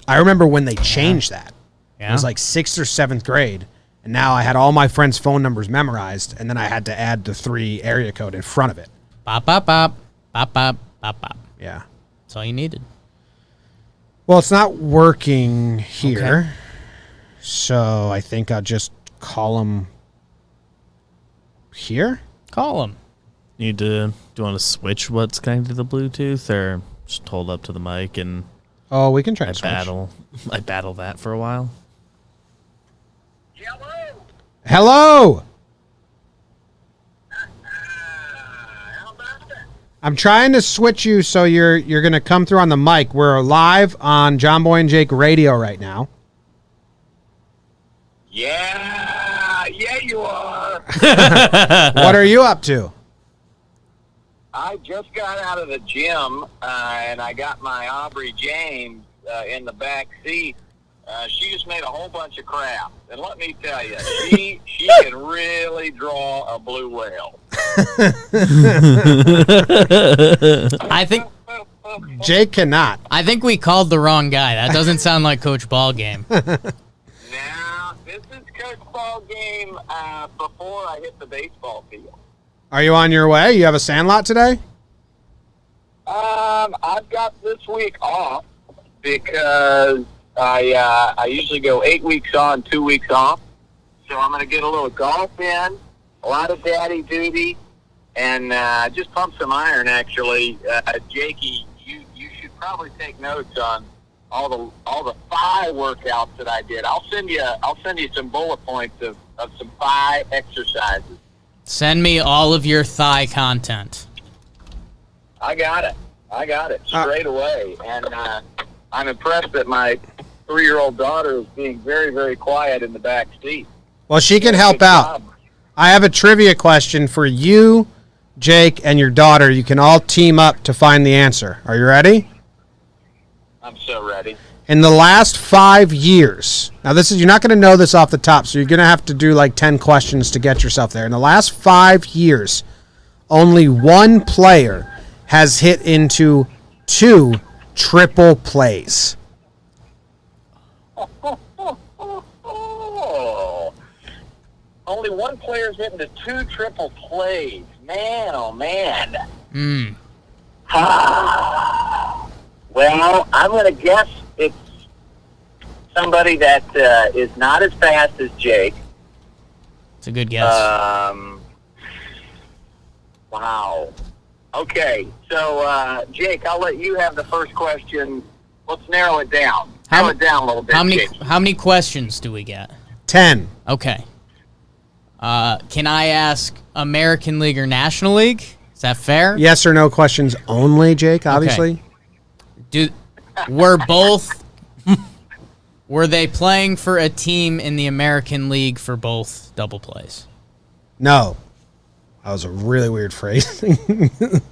I remember when they changed that. Yeah. It was like 6th or 7th grade, and now I had all my friends' phone numbers memorized, and then I had to add the 3 area code in front of it. Bop, bop, bop. Bop, bop, bop, bop. Yeah. That's all you needed. Well, it's not working here, Okay. so I think I'll just call him here. Call him. Do you want to switch what's connected to the Bluetooth, or just hold up to the mic and Oh, we can try I to switch. battle that for a while? Hello. I'm trying to switch you so you're going to come through on the mic. We're live on Jomboy and Jake Radio right now. Yeah, you are. What are you up to? I just got out of the gym, and I got my Aubrey James in the back seat. She just made a whole bunch of crap. And let me tell you, she can really draw a blue whale. I think Jake cannot. I think we called the wrong guy. That doesn't sound like Coach Ballgame. Now, this is Coach Ballgame before I hit the baseball field. Are you on your way? You have a sandlot today? I've got this week off because I usually go 8 weeks on, 2 weeks off. So I'm going to get a little golf in, a lot of daddy duty, and just pump some iron. Actually, Jakey, you should probably take notes on all the thigh workouts that I did. I'll send you some bullet points of some thigh exercises. Send me all of your thigh content. I got it straight away, and I'm impressed that my 3-year-old daughter is being very, very quiet in the back seat. Well, she can help out. I have a trivia question for you, Jake, and your daughter. You can all team up to find the answer. Are you ready? I'm so ready. In the last 5 years, now you're not going to know this off the top, so you're going to have to do like 10 questions to get yourself there. In the last 5 years, only one player has hit into 2 triple plays. Only one player's hit into 2 triple plays. Man, oh man. Well, I'm going to guess it's somebody that is not as fast as Jake. It's a good guess. Wow. Okay, so Jake, I'll let you have the first question. Let's narrow it down. Narrow it down a little bit, Jake. How many questions do we get? 10. Okay. Can I ask American League or National League? Is that fair? Yes or no questions only, Jake, obviously. Okay. Were they playing for a team in the American League for both double plays? No. That was a really weird phrasing.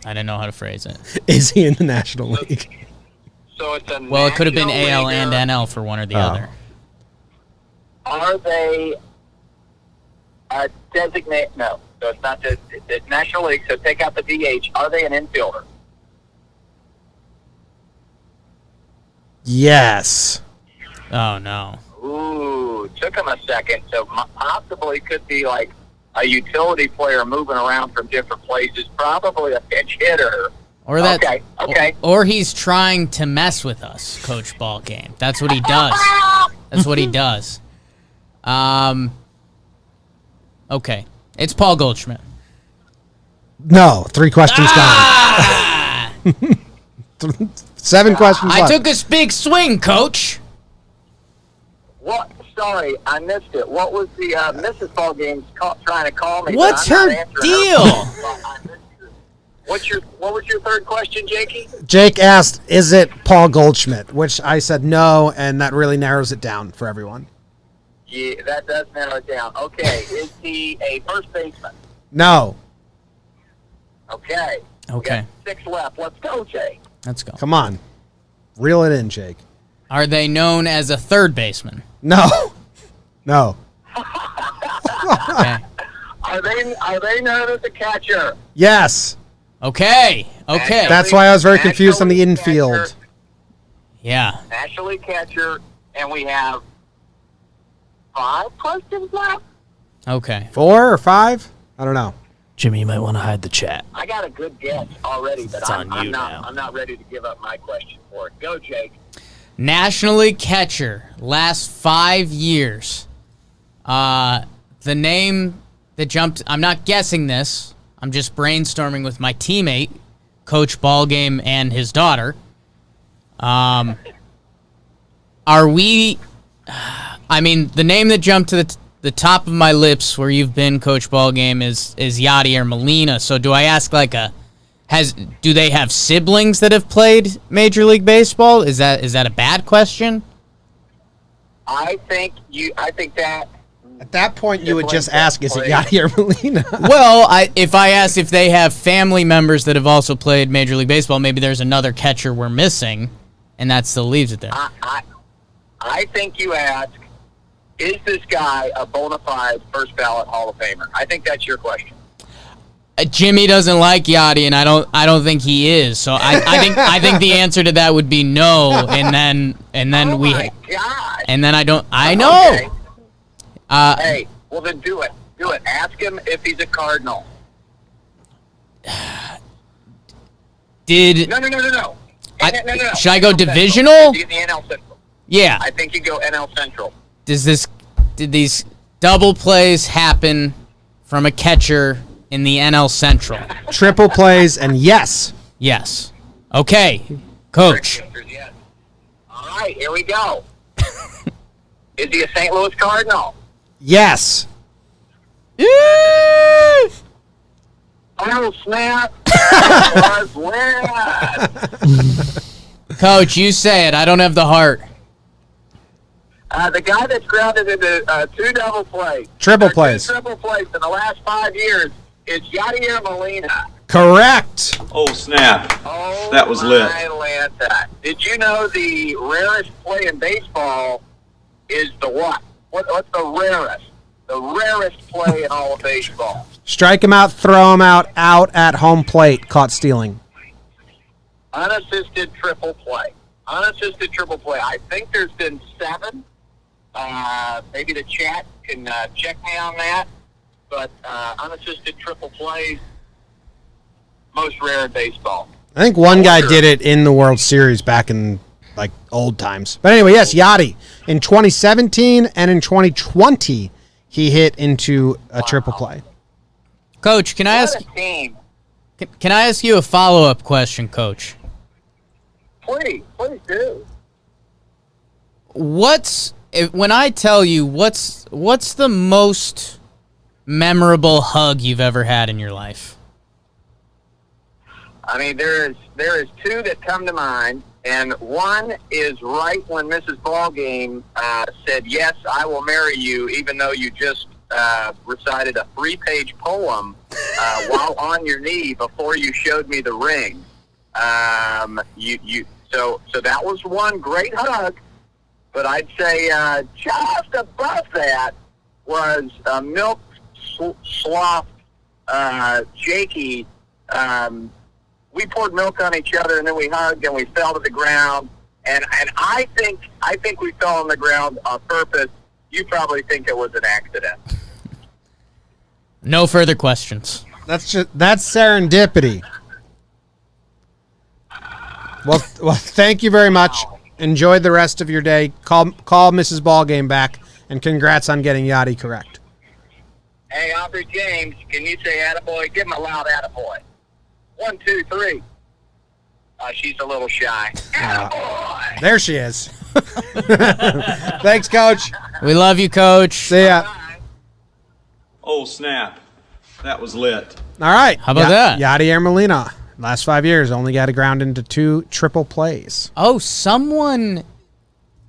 I didn't know how to phrase it. Is he in the National League? So it's a Well, it could have been National AL and Leaguer. NL for one or the other. Are they designate? No. So it's not the National League, so take out the DH. Are they an infielder? Yes. Oh, no. Ooh, took him a second. So possibly could be like a utility player moving around from different places. Probably a pinch hitter. Or that, okay. Or he's trying to mess with us, Coach Ballgame. That's what he does. That's what he does. Okay. It's Paul Goldschmidt. No. 3 questions gone. 7 questions I left. took a big swing, Coach. What? Sorry, I missed it. What was the Mrs. Ballgame's trying to call me? What's but I'm her not answering deal? I missed it. What was your third question, Jakey? Jake asked, is it Paul Goldschmidt? Which I said no, and that really narrows it down for everyone. Yeah, that does narrow it down. Okay, is he a first baseman? No. Okay. We got 6 left. Let's go, Jake. Let's go. Come on. Reel it in, Jake. Are they known as a third baseman? No. No. Okay. Are they known as a catcher? Yes. Okay. Okay. That's why I was very confused on the National League infield. catcher, Yeah. National League catcher, and we have 5 questions left. Okay. 4 or 5? I don't know. Jimmy, you might want to hide the chat. I got a good guess already, but It's on you now. I'm not ready to give up my question for it. Go, Jake. National League catcher, last 5 years. The name that jumped, I'm not guessing this. I'm just brainstorming with my teammate, Coach Ballgame, and his daughter. Are we, I mean, the name that jumped to the top of my lips where you've been, Coach Ballgame, is Yadier Molina. So do I ask like do they have siblings that have played Major League Baseball? Is that a bad question? I think that At that point, you would just Siblings ask, that is it play- Yachty or Molina? Well, if I ask if they have family members that have also played Major League Baseball, maybe there's another catcher we're missing, and that still leaves it there. I think you ask, is this guy a bona fide first ballot Hall of Famer? I think that's your question. Jimmy doesn't like Yachty, and I don't think he is. So I think the answer to that would be no, and then Oh my gosh. and then I know. Okay. Hey, well then do it. Do it. Ask him if he's a Cardinal. Did No. No. should I go NL divisional? Central. The NL Central. Yeah. I think you go NL Central. Did these double plays happen from a catcher in the NL Central? Triple plays, and yes. Yes. Okay, Coach. Yes. All right, here we go. Is he a St. Louis Cardinal? Yes. Oh, snap. That was Gwyneth. Coach, you say it. I don't have the heart. The guy that's grounded into two double plays. Triple or plays. Two triple plays in the last 5 years is Yadier Molina. Correct. Oh, snap. Oh, That was lit. my Lanta. Did you know the rarest play in baseball is the what? What's the rarest? The rarest play in all of baseball. Strike him out, throw him out at home plate, caught stealing. Unassisted triple play. Unassisted triple play. I think there's been 7. Maybe the chat can check me on that. But unassisted triple plays, most rare in baseball. I think one guy did it in the World Series back in like old times. But anyway, yes, Yachty. In 2017 and in 2020, he hit into a triple play. Coach, can I ask? What a team. Can I ask you a follow-up question, Coach? Please do. When I tell you what's the most memorable hug you've ever had in your life? I mean, there is 2 that come to mind, and one is right when Mrs. Ballgame said, "Yes, I will marry you," even though you just recited a 3-page poem while on your knee before you showed me the ring. So that was one great hug, but I'd say just above that was milk sloth Jakey. We poured milk on each other, and then we hugged, and we fell to the ground. And I think we fell on the ground on purpose. You probably think it was an accident. No further questions. That's serendipity. Well, thank you very much. Enjoy the rest of your day. Call Mrs. Ballgame back, and congrats on getting Yachty correct. Hey, Aubrey James, can you say attaboy? Give him a loud attaboy. 1, 2, 3. She's a little shy. Attaboy! There she is. Thanks, Coach. We love you, Coach. See ya. Bye. Oh, snap. That was lit. All right. How about that? Yachty or Molina. Last 5 years, only got to ground into 2 triple plays. Oh, someone,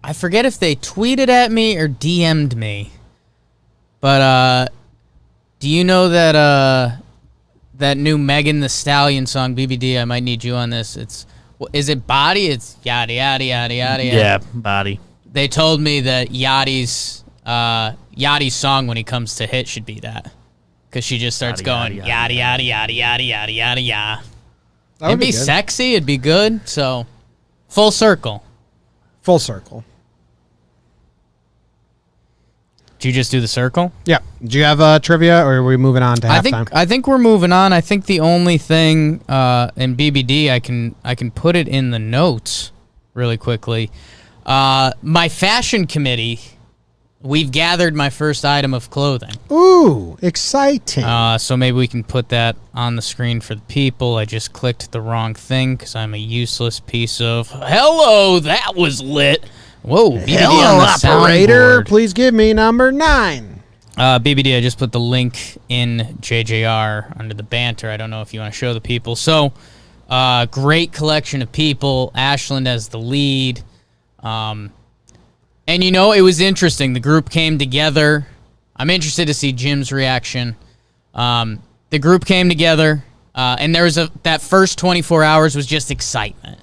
I forget if they tweeted at me or DM'd me, but do you know that that new Megan Thee Stallion song, BBD, I might need you on this. Is it Body? It's yada, yada, yada, yada, yada. Yeah, body. They told me that Yachty's song when he comes to hit should be that. Because she just starts Yada, going yada, yada, yada, yada, yada, yada, yada. That would It'd be good. sexy. It'd be good. So, full circle. Full circle. Did you just do the circle? Yeah. Do you have trivia, or are we moving on to halftime? I think we're moving on. I think the only thing in BBD I can put it in the notes really quickly. My fashion committee, we've gathered my first item of clothing. Ooh, exciting. So maybe we can put that on the screen for the people. I just clicked the wrong thing because I'm a useless piece of. Hello, that was lit. Whoa, BBD Hello, on the operator. soundboard. Please give me number 9. BBD, I just put the link in JJR under the banter. I don't know if you want to show the people. So, great collection of people. Ashland as the lead. And, it was interesting. The group came together. I'm interested to see Jim's reaction. The group came together, and there was that first 24 hours was just excitement,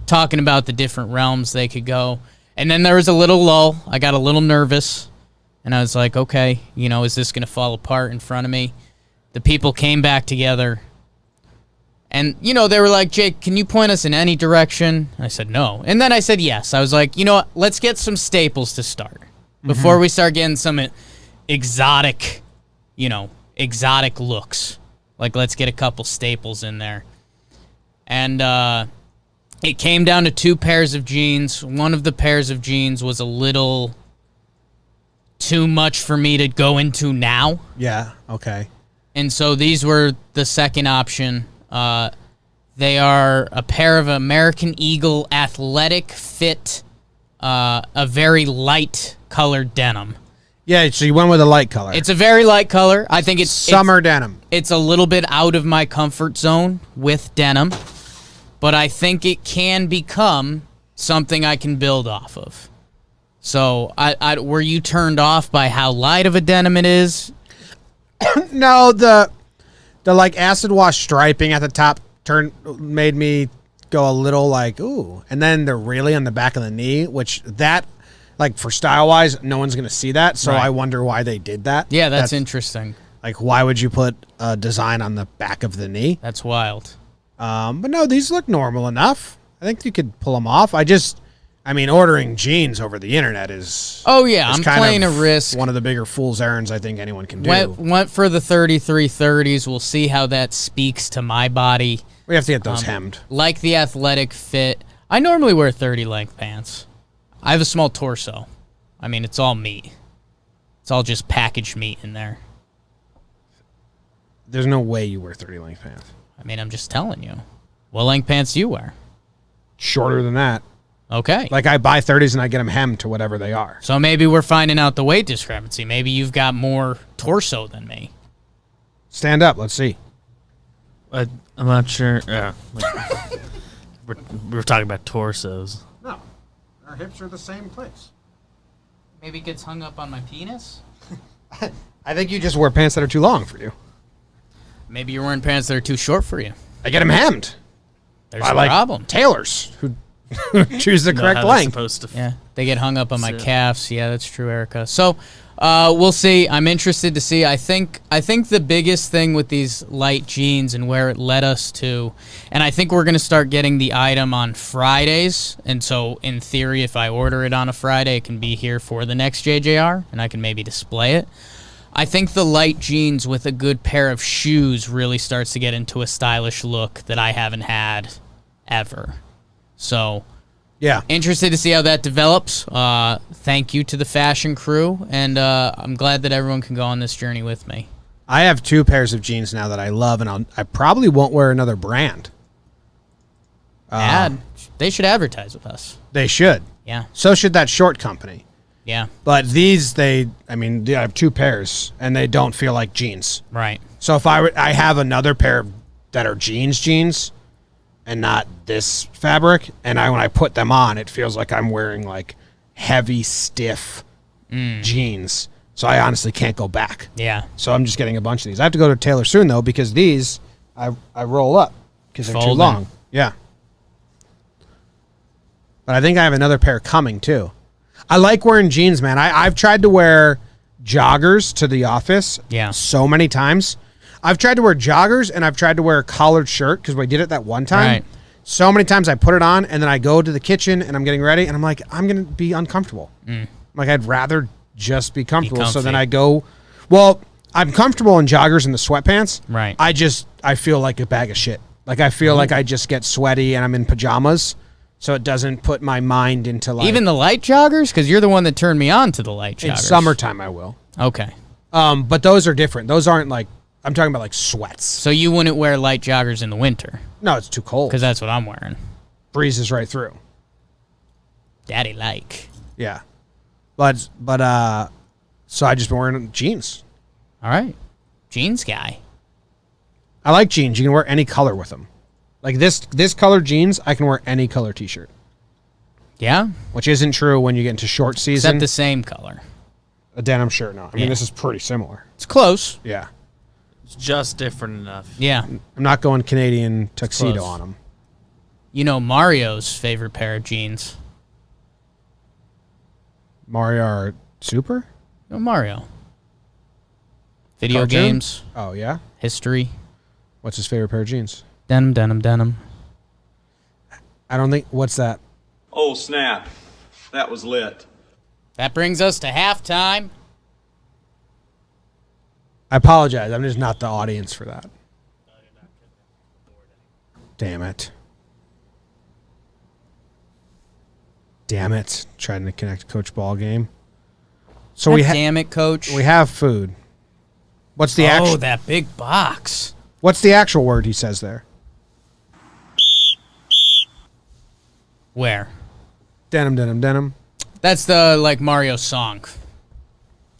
talking about the different realms they could go. And then there was a little lull. I got a little nervous, and I was like, okay, is this going to fall apart in front of me? The people came back together, and, they were like, Jake, can you point us in any direction? I said, no. And then I said, yes. I was like, you know what? Let's get some staples to start before we start getting some exotic looks. Like, let's get a couple staples in there. And it came down to 2 pairs of jeans. One of the pairs of jeans was a little too much for me to go into now. Yeah, okay. And so these were the second option. They are a pair of American Eagle athletic fit, a very light colored denim. Yeah, so you went with a light color. It's a very light color. I think it's summer denim. It's a little bit out of my comfort zone with denim, but I think it can become something I can build off of. So, were you turned off by how light of a denim it is? No, the like acid wash striping at the top made me go a little like ooh, and then they're really on the back of the knee, which that. Like, for style-wise, no one's going to see that, so I wonder why they did that. Yeah, that's interesting. Like, why would you put a design on the back of the knee? That's wild. But no, these look normal enough. I think you could pull them off. Ordering jeans over the internet is... Oh, yeah, I'm playing a risk. One of the bigger fool's errands I think anyone can do. Went for the 3330s. We'll see how that speaks to my body. We have to get those hemmed. Like the athletic fit. I normally wear 30-length pants. I have a small torso. It's all meat. It's all just packaged meat in there. There's no way you wear 30-length pants. I'm just telling you. What length pants do you wear? Shorter than that. Okay. Like, I buy 30s and I get them hemmed to whatever they are. So maybe we're finding out the weight discrepancy. Maybe you've got more torso than me. Stand up. Let's see. I'm not sure. Yeah. we were talking about torsos. No. Our hips are the same place. Maybe it gets hung up on my penis? I think you just wear pants that are too long for you. Maybe you're wearing pants that are too short for you. I get them hemmed. There's a problem. Tailors who choose the correct length. Yeah, they get hung up on my calves. Yeah, that's true, Erica. So we'll see. I'm interested to see. I think the biggest thing with these light jeans and where it led us to, and I think we're going to start getting the item on Fridays. And so, in theory, if I order it on a Friday, it can be here for the next JJR, and I can maybe display it. I think the light jeans with a good pair of shoes really starts to get into a stylish look that I haven't had ever. So, yeah, interested to see how that develops. Thank you to the fashion crew, and I'm glad that everyone can go on this journey with me. I have 2 pairs of jeans now that I love, and I probably won't wear another brand. They should advertise with us. They should. Yeah. So should that short company. Yeah. But these, I have 2 pairs, and they don't feel like jeans. Right. So if I have another pair that are jeans, and not this fabric, and when I put them on, it feels like I'm wearing like heavy, stiff jeans. So I honestly can't go back. Yeah. So I'm just getting a bunch of these. I have to go to a tailor soon though, because these I roll up because they're too long. Yeah. But I think I have another pair coming too. I like wearing jeans, man. I've tried to wear joggers to the office so many times. I've tried to wear joggers, and I've tried to wear a collared shirt because we did it that one time. Right. So many times I put it on, and then I go to the kitchen, and I'm getting ready, and I'm like, I'm going to be uncomfortable. Like, I'd rather just be comfortable. So then I go, well, I'm comfortable in joggers and the sweatpants. Right. I feel like a bag of shit. Like, I feel like I just get sweaty, and I'm in pajamas, so it doesn't put my mind into, like... Even the light joggers? Because you're the one that turned me on to the light joggers. In summertime, I will. Okay. But those are different. Those aren't, like... I'm talking about like sweats. So you wouldn't wear light joggers in the winter? No, it's too cold. Because that's what I'm wearing. Breezes right through. Daddy like. Yeah. But so I just been wearing jeans. All right. Jeans guy. I like jeans. You can wear any color with them. Like this color jeans, I can wear any color t-shirt. Yeah? Which isn't true when you get into short season. Except the same color. A denim shirt, no. I mean, this is pretty similar. It's close. Yeah. It's just different enough. Yeah. I'm not going Canadian tuxedo close. on them. You know Mario's favorite pair of jeans. Mario or Super? No, Mario. Video Cartoon? games, Oh, yeah? history, What's his favorite pair of jeans? denim, denim, denim. I don't think... What's that? Oh, snap. That was lit. That brings us to halftime. I apologize. I'm just not the audience for that. Damn it. Damn it. Trying to connect Coach Ballgame. So Damn it, Coach. we have food. What's the Oh, actual that big box. What's the actual word he says there? Where? Denim, denim, denim. That's the like Mario song.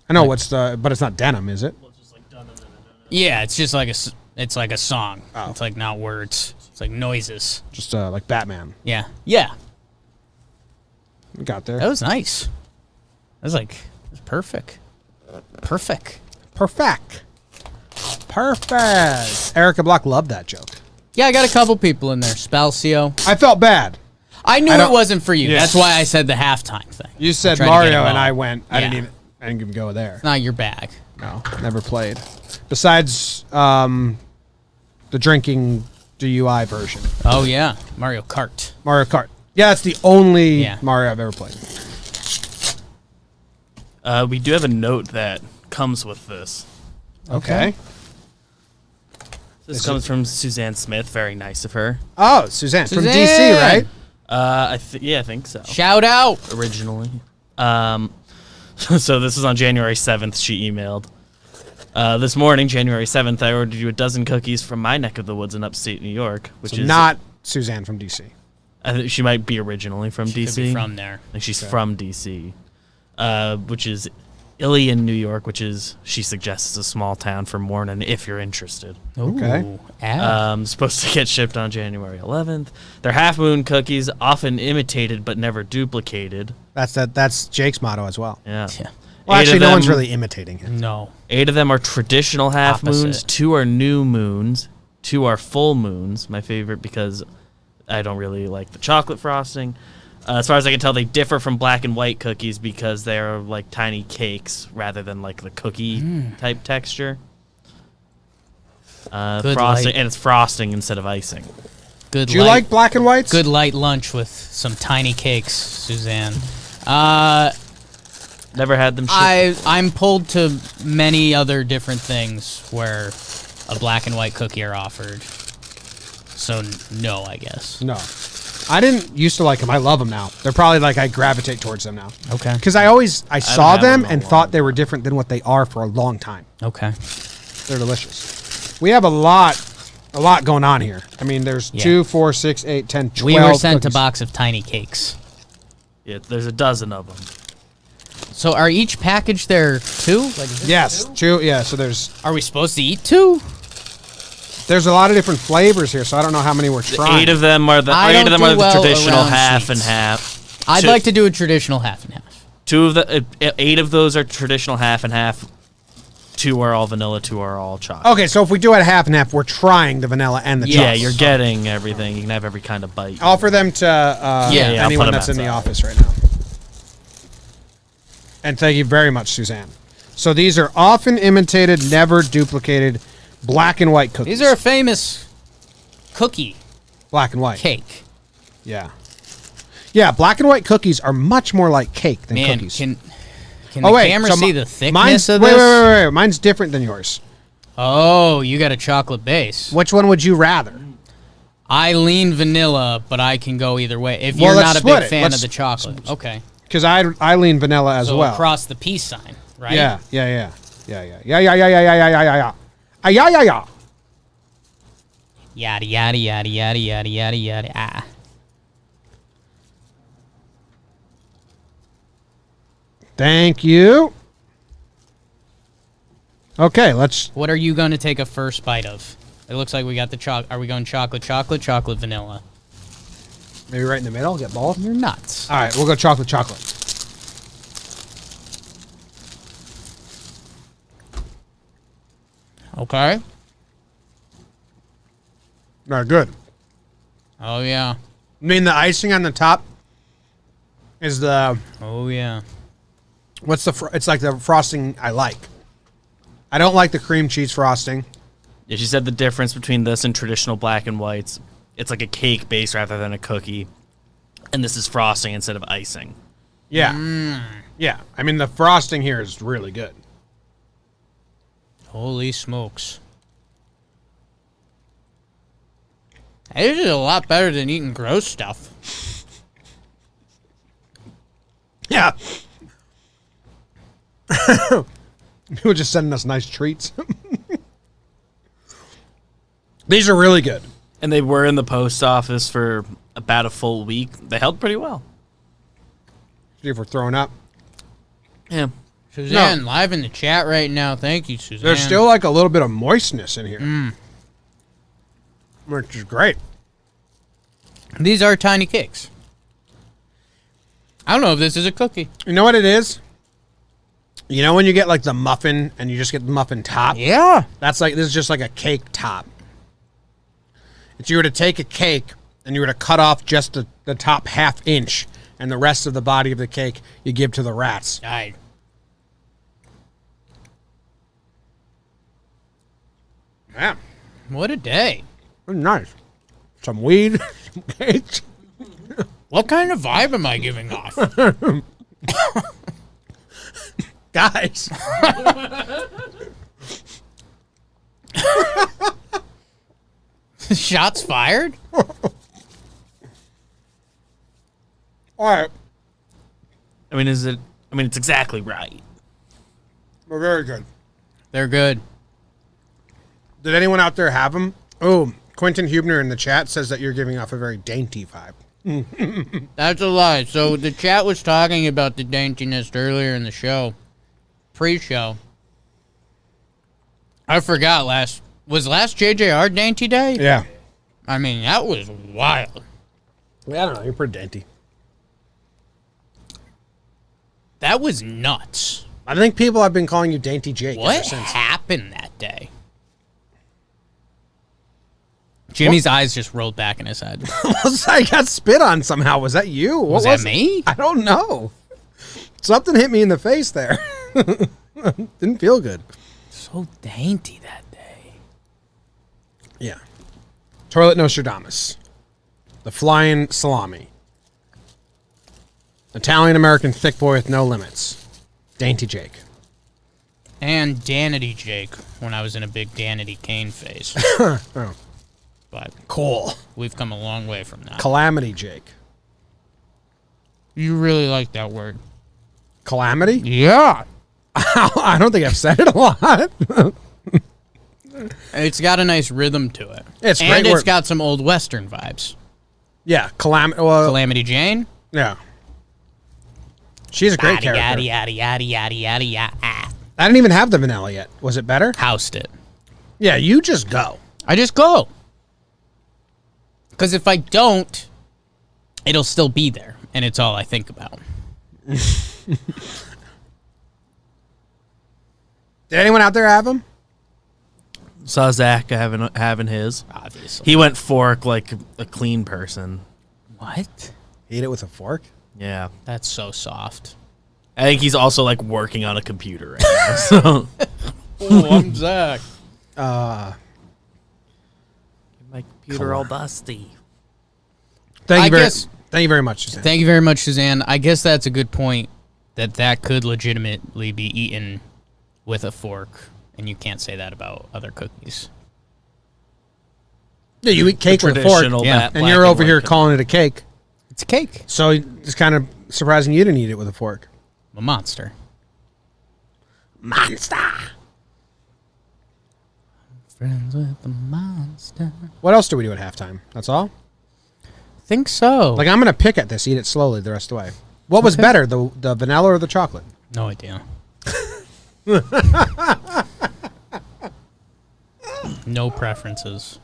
I know but it's not denim, is it? Yeah, it's just like it's like a song. Oh. It's like not words. It's like noises. Just like Batman. Yeah. Yeah. We got there. That was nice. That was like it was perfect. Perfect. Perfect. Perfect. Erica Block loved that joke. Yeah, I got a couple people in there. Spalcio. I felt bad. I knew I it don't- wasn't for you. Yeah. That's why I said the halftime thing. You said tried to get Mario it and I wrong. went. I Yeah. didn't even go there. Not your bag. No, never played. Besides the drinking DUI version. Oh yeah, Mario Kart. Mario Kart. Yeah, that's the only Yeah. Mario I've ever played. We do have a note that comes with this. Okay. This comes from Suzanne Smith. Very nice of her. Oh, Suzanne from DC, Suzanne! right? I think so. Shout out. Originally. So this is on January 7th. She emailed. This morning, January 7th, I ordered you a dozen cookies from my neck of the woods in upstate New York, which So is not Suzanne from DC. I think she might be originally from Could DC. be from there. I think she's from DC, which is Ilion, New York, which is, she suggests, a small town from Warren, if you're interested. Okay. Ooh, ad. Supposed to get shipped on January 11th. They're half moon cookies, often imitated but never duplicated. That's Jake's motto as well. Yeah. Yeah. Well, Eight actually, of no one's them- really imitating him. No. 8 of them are traditional half moons. Opposite. 2 are new moons. 2 are full moons. My favorite because I don't really like the chocolate frosting. As far as I can tell, they differ from black and white cookies because they are like tiny cakes rather than like the cookie type texture. Good Frosting, light. and it's frosting instead of icing. Good. Do you light, like black and whites? good light lunch with some tiny cakes, Suzanne? Never had them shipped. I'm pulled to many other different things where a black and white cookie are offered. So no, I guess. No. I didn't used to like them. I love them now. They're probably like I gravitate towards them now. Okay. Because I saw had them one in a and long thought they were different than what they are for a long time. Okay. They're delicious. We have a lot going on here. I mean, there's Yeah. 2, 4, 6, 8, 10, 12 We were sent a cookies. box of tiny cakes. Yeah, there's a dozen of them. So are each package there two? Like, is this Yes, two? 2. Yeah, so there's Are we supposed to eat two? a lot of different flavors here, so I don't know how many we're trying. 8 of them are the I don't do well traditional around half and sweets. half. I'd Two- like to do a traditional half and half. 2 of the 8 of those are traditional half and half. 2 are all vanilla. 2 are all chocolate. Okay, so if we do it half and half, we're trying the vanilla and the Yeah, chocolate. Yeah, you're getting everything. You can have every kind of bite. Offer them to Yeah, yeah, I'll anyone put 'em that's in the outside. office right now. And thank you very much, Suzanne. So these are often imitated, never duplicated, black and white cookies. These are a famous cookie black and white. cake. Yeah. Yeah, black and white cookies are much more like cake than Man, cookies. can the camera so see mi- the thickness mine's, of wait, this? Wait. Mine's different than yours. Oh, you got a chocolate base. Which one would you rather? I lean vanilla, but I can go either way. If Well, you're let's not a split big it. fan Let's- of the chocolate. Okay. Because I lean vanilla as So well. across the peace sign, right? Yeah. Yeah. Yeah. Yada, yada, yada, yada, yada, yada, yada. Ah. Thank you. Okay, let's. What are you going to take a first bite of? It looks like we got the chocolate. Are we going chocolate, vanilla? Maybe right in the middle, get both. You're nuts. All right, we'll go chocolate. Okay. They're good. Oh, yeah. I mean, the icing on the top is the... Oh, yeah. What's the... It's like the frosting I like. I don't like the cream cheese frosting. Yeah, she said the difference between this and traditional black and whites, it's like a cake base rather than a cookie. And this is frosting instead of icing. Yeah. Yeah. I mean, the frosting here is really good. Holy smokes. This is a lot better than eating gross stuff. Yeah. People just sending us nice treats. These are really good. And they were in the post office for about a full week. They held pretty well. See if we're throwing up. Yeah. Suzanne, live in the chat right now. Thank you, Suzanne. There's still like a little bit of moistness in here. Which is great. These are tiny cakes. I don't know if this is a cookie. You know what it is? You know when you get like the muffin and you just get the muffin top? Yeah. That's like, this is just like a cake top. If you were to take a cake and you were to cut off just the top half inch and the rest of the body of the cake you give to the rats. Right. Yeah. What a day. Nice. Some weed, some cakes. What kind of vibe am I giving off? Guys. Shots fired? All right. I mean, it's exactly right. We're very good. They're good. Did anyone out there have them? Oh, Quentin Hubner in the chat says that you're giving off a very dainty vibe. That's a lie. So the chat was talking about the daintiness earlier in the show. Pre-show. I forgot was last JJR dainty day? Yeah. I mean, that was wild. I don't know. You're pretty dainty. That was nuts. I think people have been calling you Dainty Jake What ever since. happened that day? Jimmy's eyes just rolled back in his head. I got spit on somehow. Was that you? What Was that it? me? I don't know. Something hit me in the face there. Didn't feel good. So dainty that day. Yeah. Toilet Nostradamus. The Flying Salami. Italian-American thick boy with no limits. Dainty Jake. And Danity Jake when I was in a big Danity Kane phase. Oh. But Cool. we've come a long way from that. Calamity Jake. You really like that word. Calamity? Yeah. I don't think I've said it a lot. It's got a nice rhythm to it. It's and great it's word. got some old Western vibes. Yeah, Calamity Jane. Yeah. She's a great character. Yada, yada, yada, yada, yada, yada. I didn't even have the vanilla yet. Was it better? Housed it. Yeah, you just go. I just go. Because if I don't, it'll still be there. And it's all I think about. Did anyone out there have them? Saw Zach having his. Obviously. He went fork like a clean person. What? Eat it with a fork? Yeah. That's so soft. I think he's also like working on a computer right now. So Oh, I'm Zach. my computer all dusty. Thank you very much, Suzanne. Thank you very much, Suzanne. I guess that's a good point that could legitimately be eaten with a fork, and you can't say that about other cookies. Yeah, you eat cake with a fork, Traditional Yeah. and you're over here calling it a cake. It's a cake. So it's kind of surprising you didn't eat it with a fork. A monster. Monster. Friends with the monster. What else do we do at halftime? That's all? Think so. Like, I'm going to pick at this, eat it slowly the rest of the way. What was better, the vanilla or the chocolate? No idea. No preferences.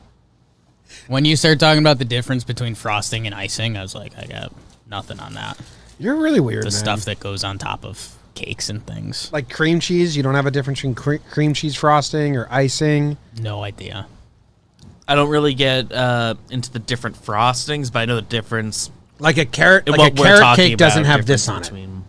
When you start talking about the difference between frosting and icing, I was like, I got nothing on that. You're really weird, The man. stuff that goes on top of cakes and things. Like cream cheese? You don't have a difference between cream cheese frosting or icing? No idea. I don't really get into the different frostings, but I know the difference. Like a carrot, in like a what we're carrot talking cake doesn't about, have this on difference it. between-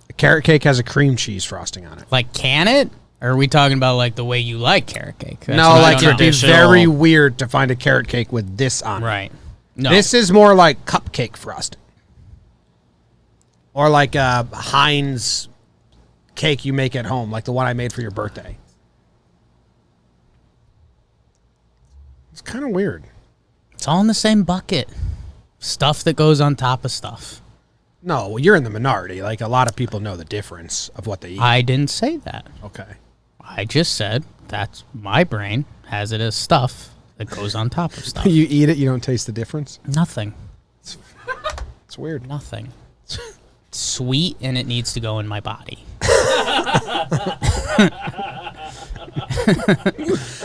A carrot cake has a cream cheese frosting on it. Like, can it? Or are we talking about, like, the way you like carrot cake? That's No, what I like don't it'd be know. Traditional- very weird to find a carrot cake with this on it. Right. No. This is more like cupcake frosting. Or like a Heinz cake you make at home, like the one I made for your birthday. It's kind of weird. It's all in the same bucket. Stuff that goes on top of stuff. No, well, you're in the minority. Like, a lot of people know the difference of what they eat. I didn't say that. Okay. I just said that's my brain has it as stuff that goes on top of stuff. You eat it, you don't taste the difference? Nothing. It's weird. Nothing. It's sweet and it needs to go in my body.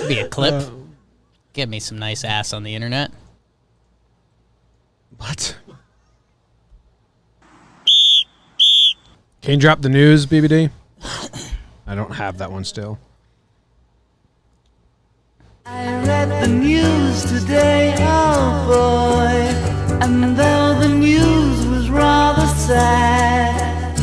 Be a clip. Get me some nice ass on the internet. What? Can you drop the news, BBD? I don't have that one still. I read the news today, oh boy, and though the news was rather sad,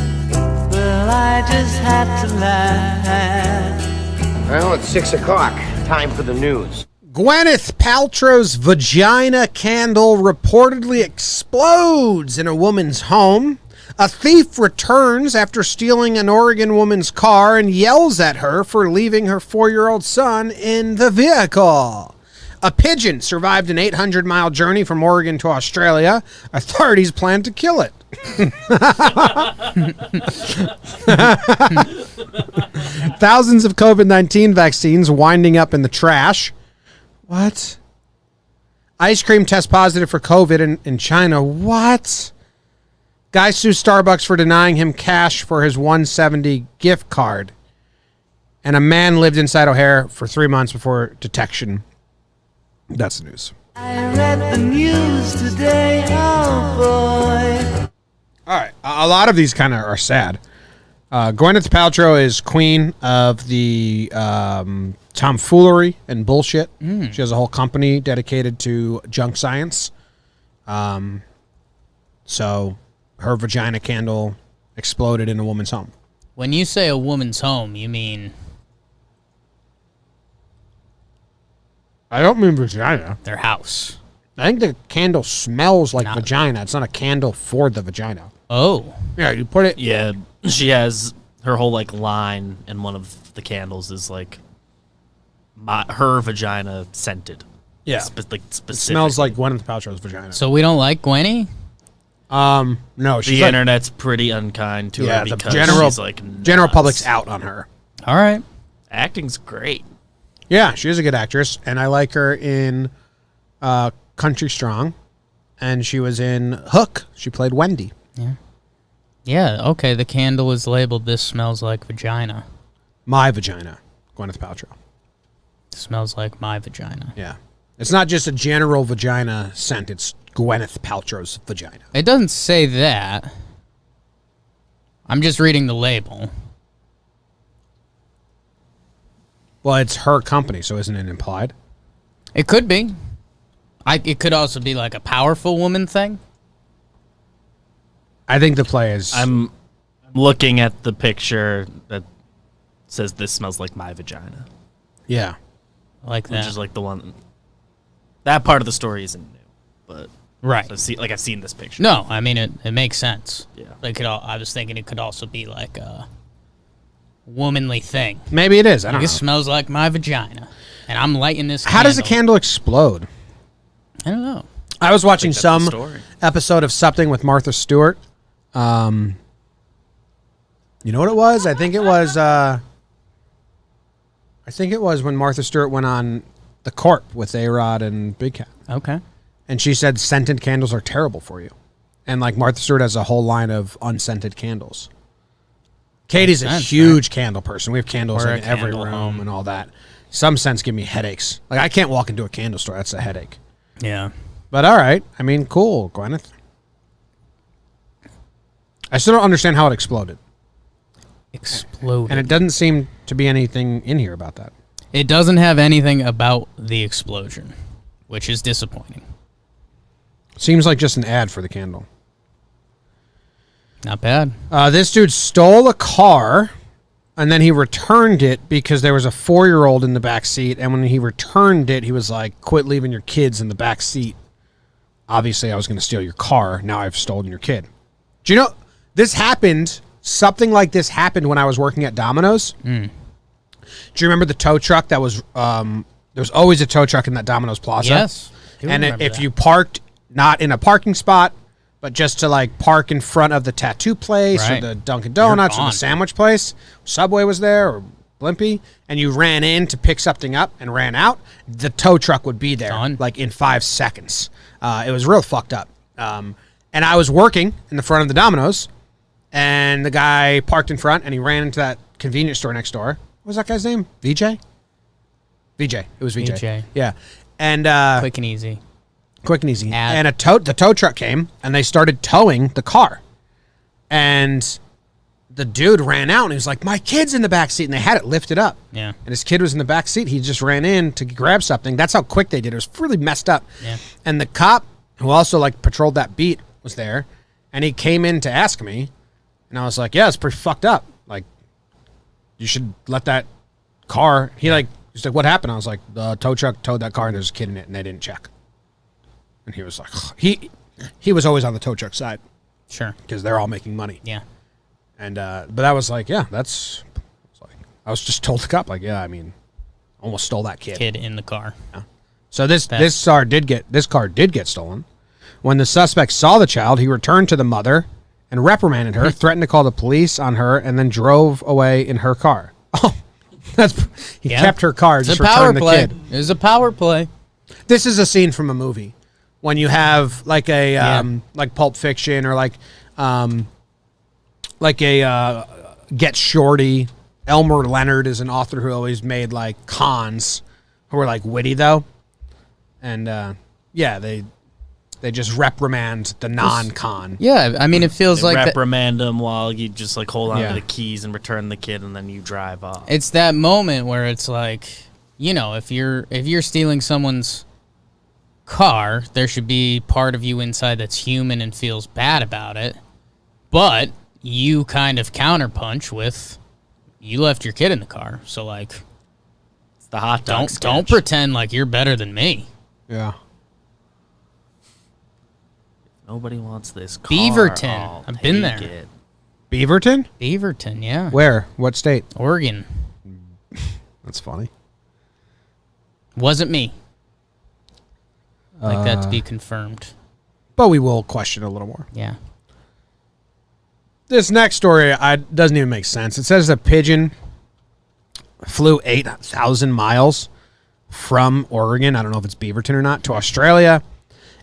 well, I just had to laugh. Well, it's 6 o'clock. Time for the news. Gwyneth Paltrow's vagina candle reportedly explodes in a woman's home. A thief returns after stealing an Oregon woman's car and yells at her for leaving her 4-year-old son in the vehicle. A pigeon survived an 800-mile journey from Oregon to Australia. Authorities plan to kill it. Thousands of COVID-19 vaccines winding up in the trash. What? Ice cream test positive for COVID in China. What? Guy sues Starbucks for denying him cash for his $170 gift card. And a man lived inside O'Hare for 3 months before detection. That's the news. I read the news today, oh boy. All right. A lot of these kind of are sad. Gwyneth Paltrow is queen of the tomfoolery and bullshit. She has a whole company dedicated to junk science. So her vagina candle exploded in a woman's home. When you say a woman's home, you mean I don't mean vagina. their house. I think the candle smells like Not- vagina. It's not a candle for the vagina. Oh. Yeah, you put it. Yeah, she has her whole like line, and one of the candles is like her vagina scented. Yeah. Like specific. It smells like Gwyneth Paltrow's vagina. So we don't like Gwenny? No, she's The like, internet's pretty unkind to yeah, her the because general she's like general nuts. public's out on her. All right. Acting's great. Yeah, she is a good actress, and I like her in Country Strong, and she was in Hook. She played Wendy. Yeah, okay, the candle is labeled "This smells like vagina." My vagina, Gwyneth Paltrow. Smells like my vagina. Yeah, it's not just a general vagina scent; it's Gwyneth Paltrow's vagina. It doesn't say that. I'm just reading the label. Well, it's her company, so isn't it implied? It could be. It could also be like a powerful woman thing. I think the play is. I'm looking at the picture that says "This smells like my vagina," Yeah. I like that. which is like the one. That part of the story isn't new, but right. I've seen this picture. No, I mean it makes sense. Yeah. I was thinking it could also be like a womanly thing. Maybe it is. I don't It know. smells like my vagina, and I'm lighting this. How does the candle explode? I don't know. I was watching that's the some story. episode of Something with Martha Stewart. You know what it was? I think it was when Martha Stewart went on The Corp with A-Rod and Big Cat. Okay. And she said scented candles are terrible for you. And like Martha Stewart has a whole line of unscented candles. Katie's a Makes sense, huge candle person. We have candles We're like in a every candle room home. and all that. Some scents give me headaches. Like I can't walk into a candle store. That's a headache. Yeah. But all right. I mean, cool, Gwyneth. I still don't understand how it exploded. Exploded. And it doesn't seem to be anything in here about that. It doesn't have anything about the explosion, which is disappointing. Seems like just an ad for the candle. Not bad. This dude stole a car, and then he returned it because there was a 4-year-old in the back seat. And when he returned it, he was like, "Quit leaving your kids in the back seat. Obviously, I was going to steal your car. Now I've stolen your kid." Do you know this happened? Something like this happened when I was working at Domino's. Do you remember the tow truck that was? There was always a tow truck in that Domino's Plaza. Yes. And if you parked not in a parking spot, but just to like park in front of the tattoo place or the Dunkin' Donuts or the sandwich place, Subway was there or Blimpie, and you ran in to pick something up and ran out, the tow truck would be there like in 5 seconds. It was real fucked up. And I was working in the front of the Domino's, and the guy parked in front, and he ran into that convenience store next door. What was that guy's name? VJ? VJ. It was VJ. VJ. Yeah. And Quick and easy. Quick and easy. And the tow truck came, and they started towing the car. And the dude ran out, and he was like, "My kid's in the back seat," and they had it lifted up. Yeah. And his kid was in the back seat. He just ran in to grab something. That's how quick they did it. It was really messed up. Yeah. And the cop, who also like patrolled that beat, was there, and he came in to ask me, and I was like, "Yeah, it's pretty fucked up. Like, you should let that car." He's like, "What happened?" I was like, "The tow truck towed that car, and there's a kid in it, and they didn't check." And he was like, he was always on the tow truck side. Sure. Because they're all making money. Yeah. And, but I was like, yeah, I was just told the cop, like, yeah, I mean, almost stole that kid. Kid in the car. Yeah. So this car did get stolen. When the suspect saw the child, he returned to the mother and reprimanded her, threatened to call the police on her, and then drove away in her car. Oh, he kept her car, just returned the kid. It was a power play. This is a scene from a movie. When you have like like Pulp Fiction or like a Get Shorty. Elmer Leonard is an author who always made like cons who were like witty though, and they just reprimand the non-con. Yeah, I mean it feels like reprimand them while you just like hold on to the keys and return the kid, and then you drive off. It's that moment where it's like, you know, if you're stealing someone's car, there should be part of you inside that's human and feels bad about it, but you kind of counterpunch with, you left your kid in the car, so like, it's the hot dog don't pretend like you're better than me. Yeah. Nobody wants this car. Beaverton. I've been there. It. Beaverton? Beaverton, yeah. Where? What state? Oregon. That's funny. Wasn't me. Like that to be confirmed. But we will question a little more. Yeah. This next story doesn't even make sense. It says the Pigeon flew 8,000 miles from Oregon, I don't know if it's Beaverton or not, to Australia.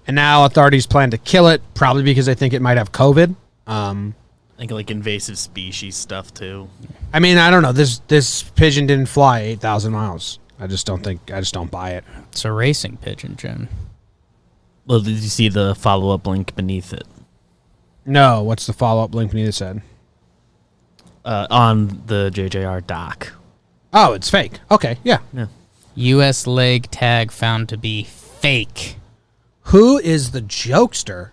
And now authorities plan to kill it, probably because they think it might have COVID. I think like invasive species stuff too. I mean, I don't know. This pigeon didn't fly 8,000 miles. I just don't buy it. It's a racing pigeon, Jen. Well, did you see the follow-up link beneath it? No, what's the follow-up link beneath it said? On the JJR doc. Oh, it's fake. Okay, yeah. U.S. leg tag found to be fake. Who is the jokester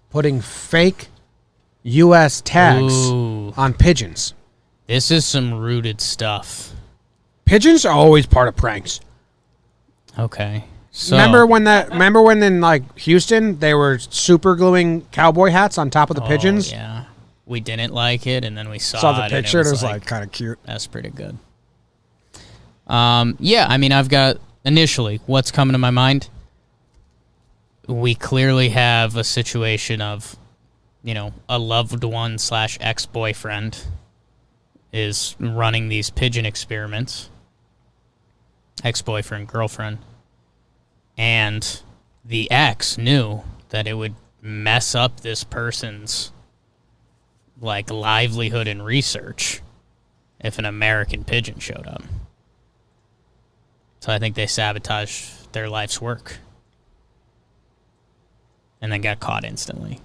putting fake U.S. tags on pigeons? This is some rooted stuff. Pigeons are always part of pranks. Okay. So, remember when in like Houston they were super gluing cowboy hats on top of the pigeons? Yeah. We didn't like it, and then we saw the picture, and it was like kind of cute. That's pretty good. Yeah, I mean, I've got initially what's coming to my mind. We clearly have a situation of, you know, a loved one / ex-boyfriend is running these pigeon experiments. Ex-boyfriend, girlfriend. And the ex knew that it would mess up this person's like livelihood and research if an American pigeon showed up. So I think they sabotaged their life's work. And then got caught instantly.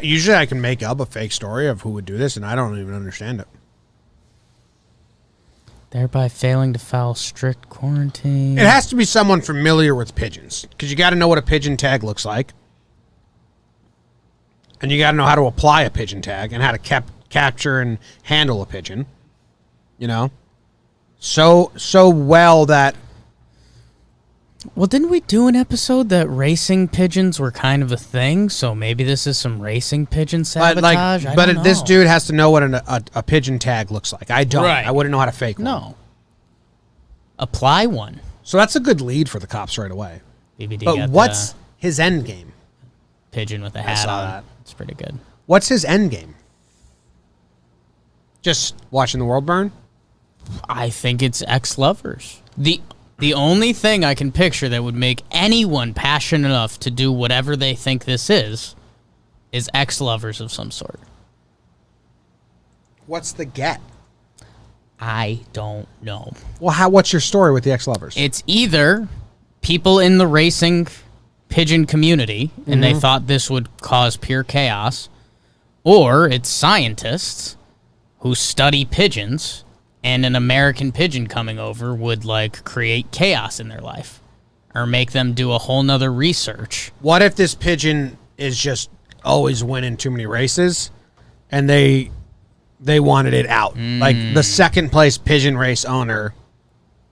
Usually I can make up a fake story of who would do this, and I don't even understand it. Thereby failing to follow strict quarantine. It has to be someone familiar with pigeons, because you got to know what a pigeon tag looks like, and you got to know how to apply a pigeon tag and how to capture and handle a pigeon. You know, so well that. Well, didn't we do an episode that racing pigeons were kind of a thing? So maybe this is some racing pigeon sabotage. This dude has to know what a pigeon tag looks like. I don't. Right. I wouldn't know how to fake one. No. Apply one. So that's a good lead for the cops right away. BBD But got what's his end game? pigeon with a hat saw on? that. It's pretty good. What's his end game? Just watching the world burn? I think it's ex-lovers. The only thing I can picture that would make anyone passionate enough to do whatever they think this is ex-lovers of some sort. What's the get? I don't know. Well, what's your story with the ex-lovers? It's either people in the racing pigeon community, and they thought this would cause pure chaos, or it's scientists who study pigeons, and an American pigeon coming over would, like, create chaos in their life or make them do a whole nother research. What if this pigeon is just always winning too many races and they wanted it out? Like, the second place pigeon race owner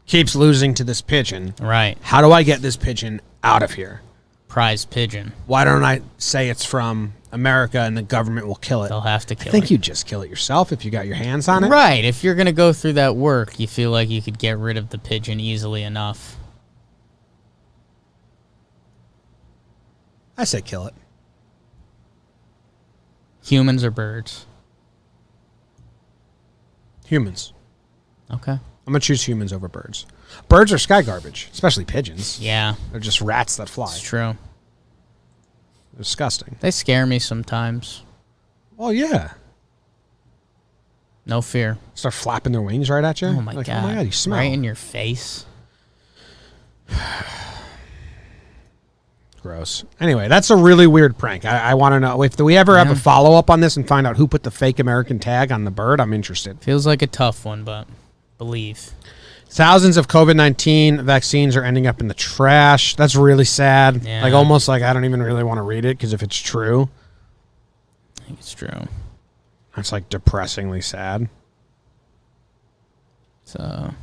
keeps losing to this pigeon. Right. How do I get this pigeon out of here? Prize pigeon. Why don't I say it's from America and the government will kill it? They'll have to kill I think it. you just kill it yourself if you got your hands on it. Right. If you're going to go through that work, you feel like you could get rid of the pigeon easily enough. I say kill it. Humans or birds? Humans. Okay. I'm going to choose humans over birds. Birds are sky garbage, especially pigeons. Yeah, They're just rats that fly. it's true. They're disgusting. They scare me sometimes. Well, yeah. No fear. Start flapping their wings right at you. Oh my god. Oh my god, you smell. Right in your face. Gross. Anyway, that's a really weird prank. I want to know if we ever have a follow-up on this and find out who put the fake American tag on the bird. I'm interested. Feels like a tough one, but believe. Thousands of COVID-19 vaccines are ending up in the trash. That's really sad. Yeah. Like, almost like I don't even really want to read it, because if it's true, I think it's true. that's like depressingly sad. So,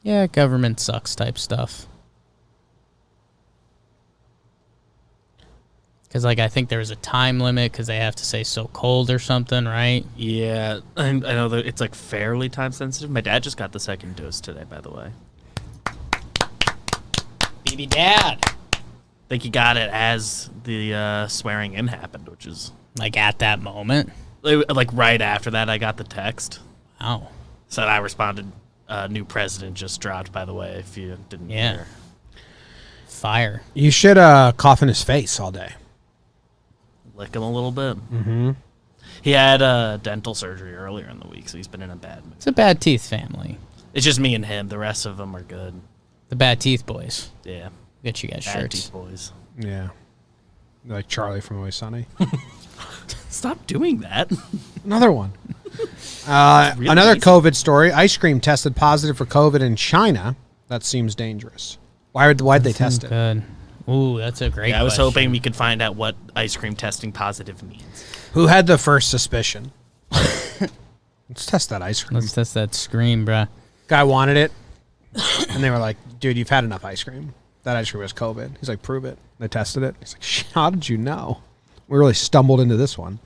yeah, government sucks type stuff. Because, like, I think there was a time limit because they have to say so cold or something, right? Yeah, I know that it's like fairly time sensitive. My dad just got the second dose today, by the way. BB Dad. I think he got it as the swearing in happened, which is Like, at that moment. like right after that. I got the text. Wow. So I responded, "New president just dropped." By the way, if you didn't hear. Fire. You should cough in his face all day. Lick him a little bit. Mm-hmm. He had dental surgery earlier in the week, so he's been in a bad mood. It's a bad teeth family. It's just me and him. The rest of them are good. The bad teeth boys. Yeah. Get you guys Bad shirts. teeth boys. Yeah. Like Charlie from Always Sunny. Stop doing that. Another one. Really Another easy. COVID story. Ice cream tested positive for COVID in China. That seems dangerous. Why'd they test it? Good. Ooh, that's a great Yeah, I was question. hoping we could find out what ice cream testing positive means. Who had the first suspicion? Let's test that ice cream. Let's test that scream, bruh. Guy wanted it, and they were like, dude, you've had enough ice cream. That ice cream was COVID. He's like, prove it. They tested it. He's like, how did you know? We really stumbled into this one.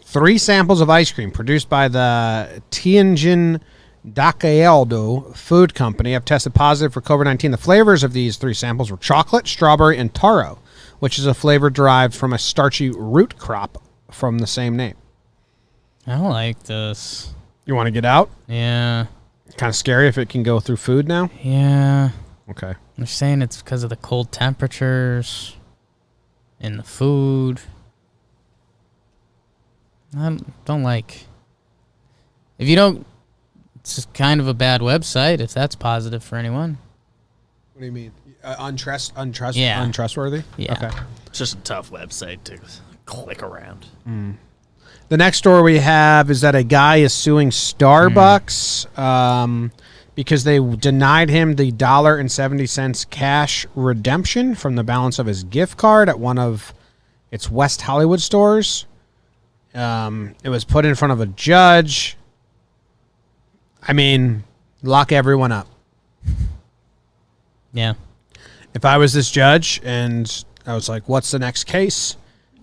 3 samples of ice cream produced by the Tianjin Dacaeldo Food Company have tested positive for COVID-19. The flavors of these 3 samples were chocolate, strawberry, and taro, which is a flavor derived from a starchy root crop from the same name. I don't like this. You want to get out? Yeah. Kind of scary if it can go through food now. Yeah. Okay. They're saying it's because of the cold temperatures in the food. I don't like. If you don't, it's just kind of a bad website if that's positive for anyone. What do you mean? Yeah. Untrustworthy? Yeah. Okay. It's just a tough website to click around. The next story we have is that a guy is suing Starbucks because they denied him the $1.70 cash redemption from the balance of his gift card at one of its West Hollywood stores. It was put in front of a judge. I mean, lock everyone up. Yeah. If I was this judge and I was like, what's the next case?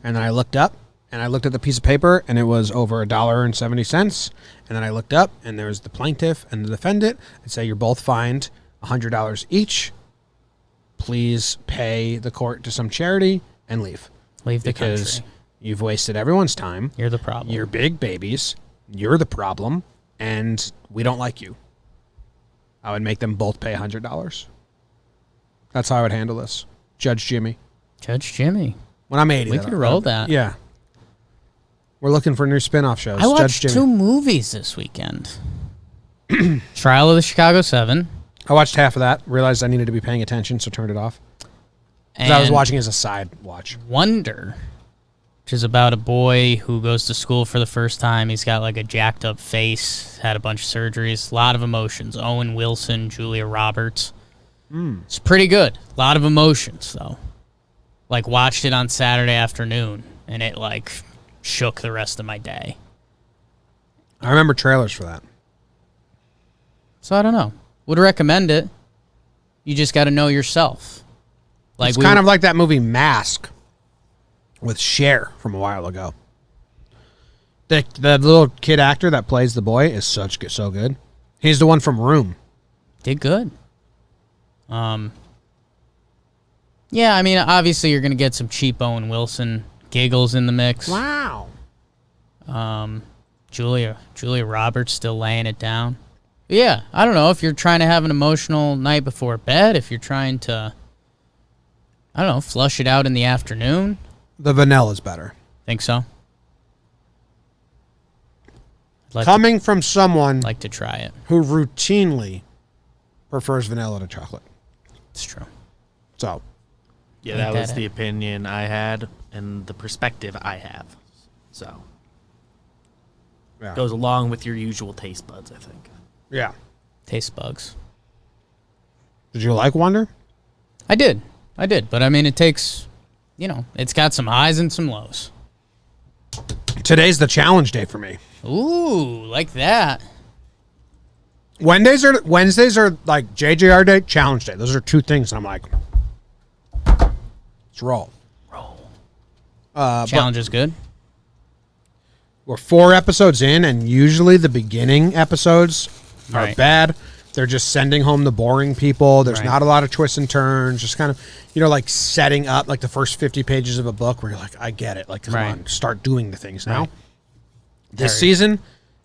And then I looked up and I looked at the piece of paper and it was over $1.70. And then I looked up and there was the plaintiff and the defendant and say, you're both fined $100 each. Please pay the court to some charity and leave. Leave the because country. you've wasted everyone's time. You're the problem. You're big babies. You're the problem. And we don't like you. I would make them both pay $100. That's how I would handle this. Judge Jimmy. Judge Jimmy. When I'm 80. We could roll that. Yeah. We're looking for new spin-off shows. I watched Judge Jimmy. 2 movies this weekend. Trial of the Chicago 7. I watched half of that. Realized I needed to be paying attention, so turned it off. 'Cause I was watching as a side watch. Wonder, which is about a boy who goes to school for the first time. He's got like a jacked up face, had a bunch of surgeries, a lot of emotions. Owen Wilson, Julia Roberts. It's pretty good. A lot of emotions, though. Like, watched it on Saturday afternoon, and it, like, shook the rest of my day. I remember trailers for that. So, I don't know. Would recommend it. You just got to know yourself. Like It's kind of like that movie Mask with Cher from a while ago. The little kid actor that plays the boy is so good. He's the one from Room. Did good. Yeah, I mean, obviously you're going to get some cheap Owen Wilson giggles in the mix. Wow. Julia Roberts still laying it down. But yeah, I don't know if you're trying to have an emotional night before bed, if you're trying to, I don't know, flush it out in the afternoon. The vanilla's better. Think so? Coming from someone like to try it, who routinely prefers vanilla to chocolate. It's true. So, yeah, that was the opinion I had and the perspective I have. So, yeah. Goes along with your usual taste buds, I think. Yeah. Taste bugs. Did you like Wonder? I did, but I mean, it takes, it's got some highs and some lows. Today's the challenge day for me. Ooh, like that. Wednesdays are like JJR day, challenge day. Those are two things. And I'm like, let's roll. Challenge is good. We're 4 episodes in, and usually the beginning episodes are bad. They're just sending home the boring people. There's not a lot of twists and turns. Just kind of, like setting up like the first 50 pages of a book where you're like, I get it. Like, come on, start doing the things now. This season,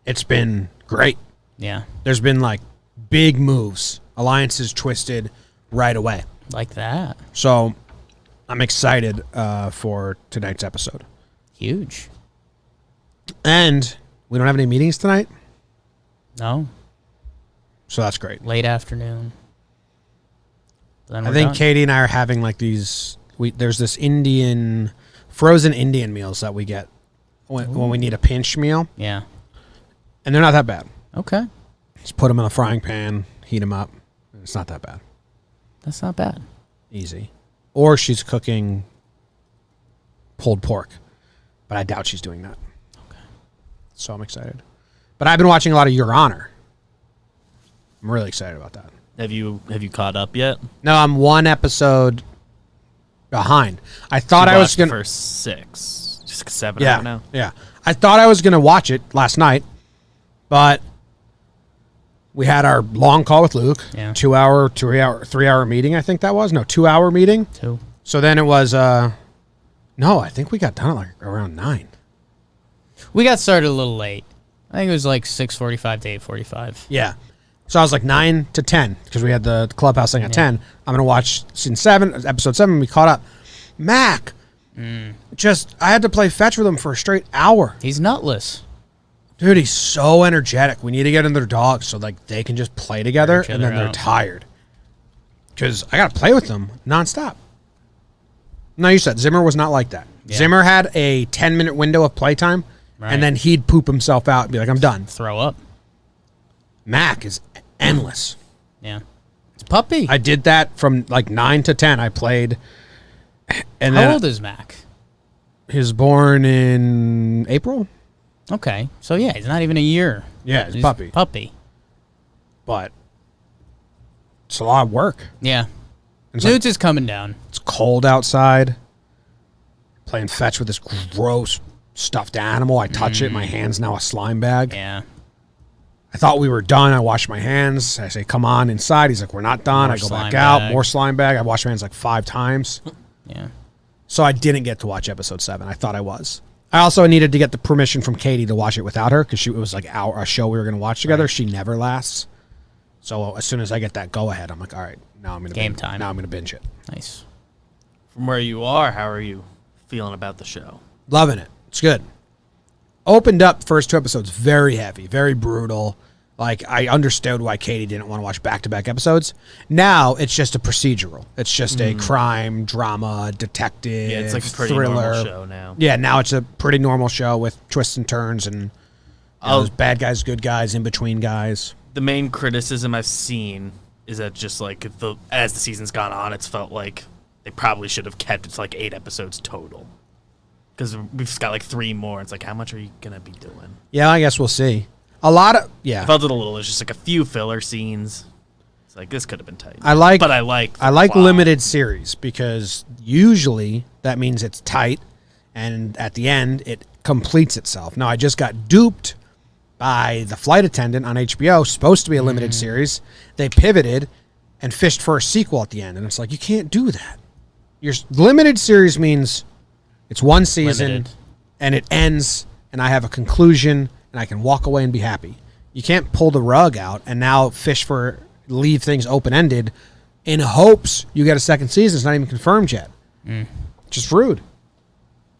it's been great. Yeah. There's been like big moves. Alliances twisted right away. Like that. So I'm excited for tonight's episode. Huge. And we don't have any meetings tonight. No. So that's great. Late afternoon. Then I think done. Katie and I are having like these. There's this frozen Indian meals that we get when we need a pinch meal. Yeah. And they're not that bad. Okay. Just put them in a frying pan, heat them up. It's not that bad. That's not bad. Easy. Or she's cooking pulled pork, but I doubt she's doing that. Okay. So I'm excited. But I've been watching a lot of Your Honor. I'm really excited about that. Have you caught up yet? No, I'm 1 episode behind. I thought I was going to... first 6. Just 7 right now. Yeah. I thought I was going to watch it last night, but we had our long call with Luke. Yeah. 2 hour, 3 hour meeting, I think that was. No, 2 hour meeting. 2. So then it was... no, I think we got done at like around 9. We got started a little late. I think it was like 6:45 to 8:45. Yeah. So I was like 9 to 10 because we had the Clubhouse thing at 10. I'm going to watch episode 7. We caught up. Mac, I had to play fetch with him for a straight hour. He's nutless. Dude, he's so energetic. We need to get in their dogs so like they can just play together and then they're tired. because I got to play with them nonstop. No, you said Zimmer was not like that. Yeah. Zimmer had a 10-minute window of playtime, Right. and then he'd poop himself out and be like, I'm done. Throw up. Mac is endless. Yeah. It's puppy. I did that from like 9 to 10. I played. And How then old is Mac? he was born in April. Okay. So, yeah, he's not even a year. Yeah, he's a puppy. Puppy. But it's a lot of work. Yeah. It's like- Nudes is coming down. It's cold outside. Playing fetch with this gross stuffed animal. I touch it. My hand's now a slime bag. Yeah. I thought we were done. I washed my hands. I say, come on inside. He's like, we're not done. More I go slime back out. bag. More slime bag. I washed my hands like 5 times. Yeah. So I didn't get to watch episode 7. I thought I was. I also needed to get the permission from Katie to watch it without her because it was like a show we were going to watch together. Right. She never lasts. So as soon as I get that go ahead, I'm like, all right, now I'm going to Game time. Now I'm going to binge it. Nice. From where you are, how are you feeling about the show? Loving it. It's good. Opened up first 2 episodes very heavy, very brutal. Like, I understood why Katie didn't want to watch back-to-back episodes. Now, it's just a procedural. It's just a crime, drama, detective, Yeah, it's like a pretty thriller normal show now. Yeah, now it's a pretty normal show with twists and turns and there's bad guys, good guys, in-between guys. The main criticism I've seen is that just like as the season's gone on, it's felt like they probably should have kept it to like 8 episodes total. Because we've just got like 3 more. It's like, how much are you going to be doing? Yeah, I guess we'll see. A lot of, I felt it a little. There's just like a few filler scenes. It's like, this could have been tight. I like plot. limited series because usually that means it's tight and at the end it completes itself. Now, I just got duped by The Flight Attendant on HBO, supposed to be a limited series. They pivoted and fished for a sequel at the end. And it's like, you can't do that. Your limited series means it's one season Limited. and it ends and I have a conclusion and I can walk away and be happy. You can't pull the rug out and now leave things open-ended in hopes you get a second season. It's not even confirmed yet. Just rude.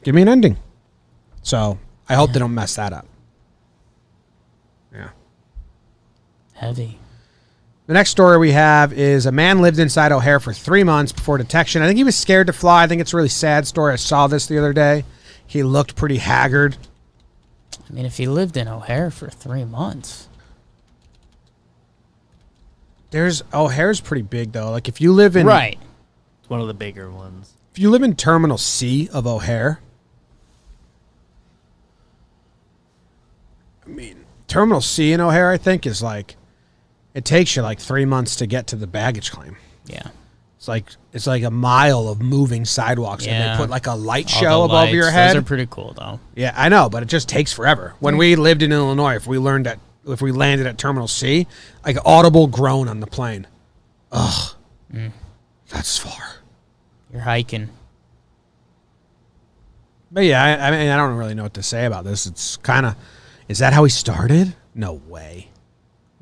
Give me an ending. So I hope they don't mess that up. Yeah. Heavy. The next story we have is a man lived inside O'Hare for 3 months before detection. I think he was scared to fly. I think it's a really sad story. I saw this the other day. He looked pretty haggard. I mean, if he lived in O'Hare for 3 months. O'Hare's pretty big, though. Like, if you live in... Right. It's one of the bigger ones. If you live in Terminal C of O'Hare... I mean, Terminal C in O'Hare, I think, is like... It takes you like 3 months to get to the baggage claim. Yeah. It's like a mile of moving sidewalks, and Yeah. they put like a light All show the above your lights, head. Those are pretty cool, though. Yeah, I know, but it just takes forever. When we lived in Illinois, if we landed at Terminal C, like audible groan on the plane. Ugh, that's far. You're hiking. But yeah, I mean, I don't really know what to say about this. It's kind of, is that how he started? No way.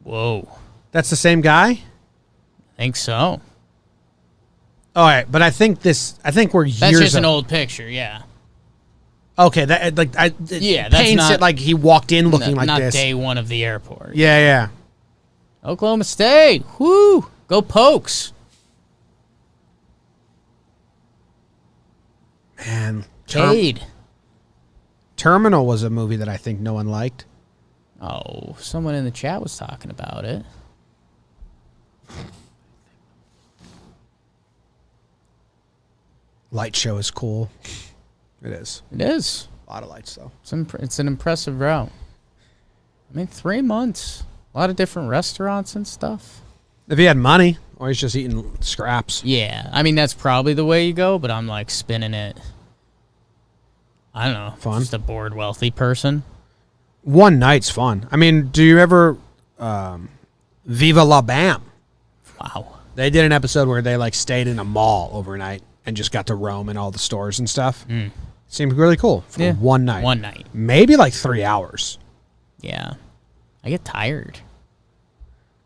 Whoa. That's the same guy? I think so. All right, but I think we're years. That's just an old picture, yeah. Okay, that Yeah, that's paints not- it like he walked in looking like not this. day one of the airport. Yeah. Oklahoma State. Woo! Go Pokes. Man, Cade. Terminal was a movie that I think no one liked. Oh, someone in the chat was talking about it. Light show is cool. It is. It is. A lot of lights, though. It's an impressive route. I mean, 3 months. A lot of different restaurants and stuff. If he had money, or he's just eating scraps. Yeah. I mean, that's probably the way you go, but I'm like spinning it. I don't know. Fun. Just a bored, wealthy person. One night's fun. I mean, do you ever... Viva La Bam. Wow. They did an episode where they like stayed in a mall overnight and just got to roam in all the stores and stuff. Seemed really cool for one night. One night. Maybe like 3 hours. Yeah. I get tired.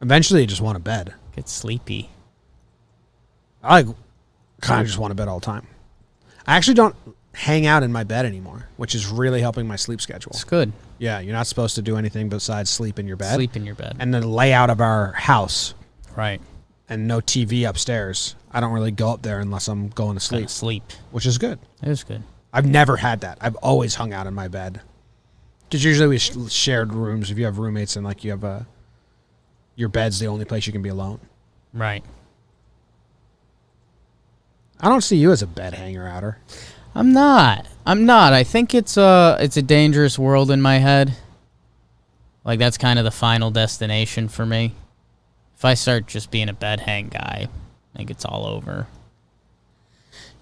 Eventually, you just want a bed. Get sleepy. I kind of just want a bed all the time. I actually don't hang out in my bed anymore, which is really helping my sleep schedule. It's good. Yeah, you're not supposed to do anything besides sleep in your bed. Sleep in your bed. And the layout of our house Right. and no TV upstairs. I don't really go up there unless I'm going to Gotta sleep, sleep. which is good. It was good. I've never had that. I've always hung out in my bed. Because usually we shared rooms. If you have roommates and like you have your bed's the only place you can be alone. Right. I don't see you as a bed hanger outer. I'm not. I think it's a dangerous world in my head. Like that's kind of the final destination for me. If I start just being a bed hang guy, I think it's all over.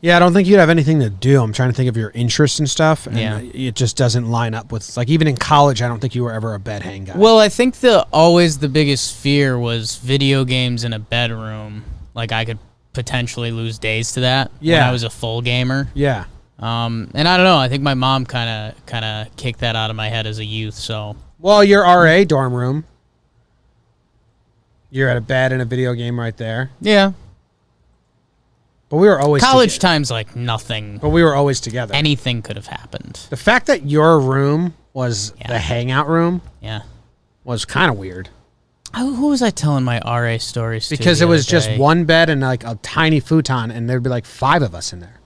Yeah, I don't think you'd have anything to do. I'm trying to think of your interests and stuff, and Yeah. it just doesn't line up with, like, even in college, I don't think you were ever a bed hang guy. Well, I think always the biggest fear was video games in a bedroom. Like I could potentially lose days to that when Yeah. I was a full gamer. Yeah. And I don't know. I think my mom kind of kicked that out of my head as a youth. So Well, your RA dorm room, you're at a bed and a video game right there. yeah, But we were always college time's like nothing. But we were always together. Anything could have happened. The fact that your room was Yeah. the hangout room Yeah. was kind of weird. Who was I telling my RA stories to? Because the it was other just day? one bed and like a tiny futon, and there'd be like 5 of us in there.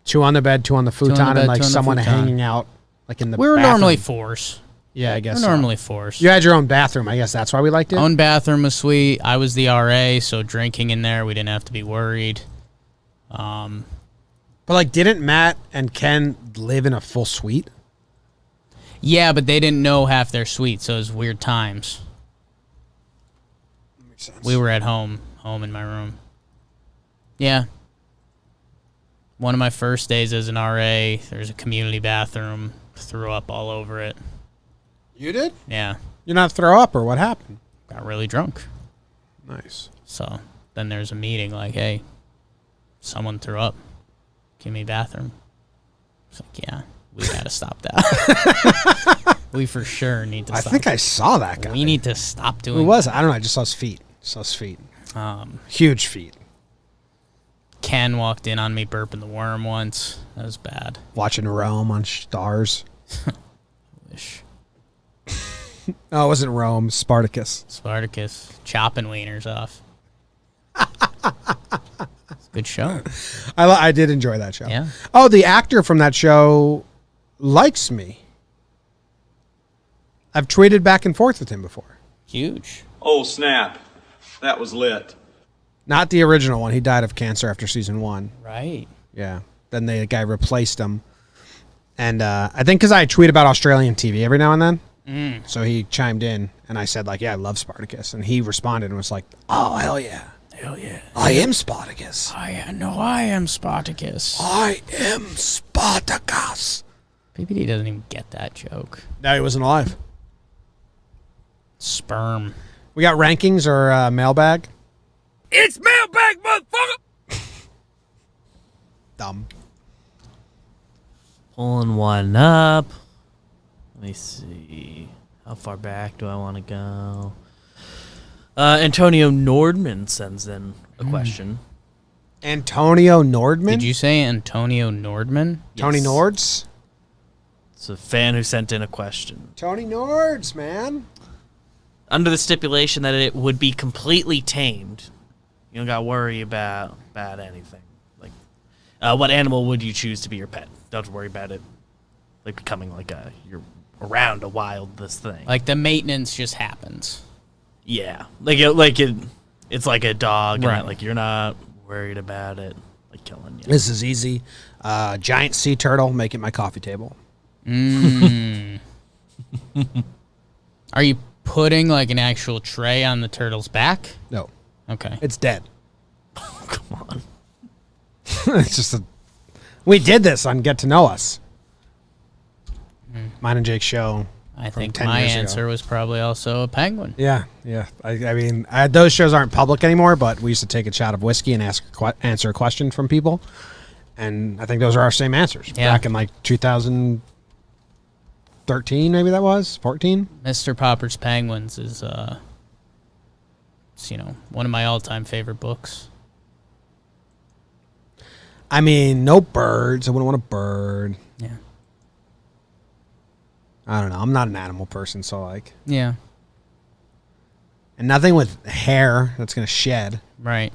2 on the bed, 2 on the futon, bed, and like 2 on the someone futon. hanging out like in the We were bathroom. normally 4s. Yeah, I guess We're so. normally 4s. You had your own bathroom. I guess that's why we liked it. Own bathroom was sweet. I was the RA, so drinking in there, we didn't have to be worried. But like, didn't Matt and Ken live in a full suite? Yeah, but they didn't know half their suite, so it was weird times. Makes sense. We were at home in my room. Yeah. One of my first days as an RA, there's a community bathroom. Threw up all over it. You did? Yeah. You not throw up, or what happened? Got really drunk. Nice. So then there's a meeting like, hey, someone threw up. Give me a bathroom. It's like, yeah, we got to stop that. We for sure need to I stop. think I saw that guy. We need to stop doing Who was it? I don't know. I just saw his feet. Huge feet. Ken walked in on me burping the worm once. That was bad. Watching Rome on Stars. Wish. No, it wasn't Rome. Spartacus. Spartacus chopping wieners off. It's a good show. I did enjoy that show. Yeah. Oh, the actor from that show likes me. I've tweeted back and forth with him before. Huge. Oh, snap. That was lit. Not the original one. He died of cancer after season 1. Right. Yeah. Then the guy replaced him. And I think because I tweet about Australian TV every now and then. So he chimed in, and I said, like, yeah, I love Spartacus. And he responded and was like, oh, hell yeah. Hell yeah. I am Spartacus. I am Spartacus. I am Spartacus. PPD doesn't even get that joke. No, he wasn't alive. Sperm. We got rankings or mailbag? It's Mailbag, motherfucker! Dumb. Pulling one up. Let me see. How far back do I want to go? Antonio Nordman sends in a question. Antonio Nordman? Did you say Antonio Nordman? Tony Yes. Nords? It's a fan who sent in a question. Tony Nords, man. Under the stipulation that it would be completely tamed. You don't got to worry about anything. Like, what animal would you choose to be your pet? Don't have to worry about it, like, becoming like you're around a wildness thing. Like the maintenance just happens. Yeah, it's like a dog, and Right. that, like, you're not worried about it, like, killing you. This is easy. Giant sea turtle, make it my coffee table. Are you putting like an actual tray on the turtle's back? No, Okay. it's dead. Come on. It's just we did this on Get to Know Us. Mine and Jake's show. I from think 10 my years ago. answer was probably also a penguin. Yeah. I mean, those shows aren't public anymore, but we used to take a shot of whiskey and answer a question from people. And I think those are our same answers. Yeah. Back in like 2013, maybe that was? 14? Mr. Popper's Penguins is it's, one of my all-time favorite books. I mean, no birds. I wouldn't want a bird. Yeah. I don't know. I'm not an animal person, so like. Yeah. And nothing with hair that's going to shed. Right.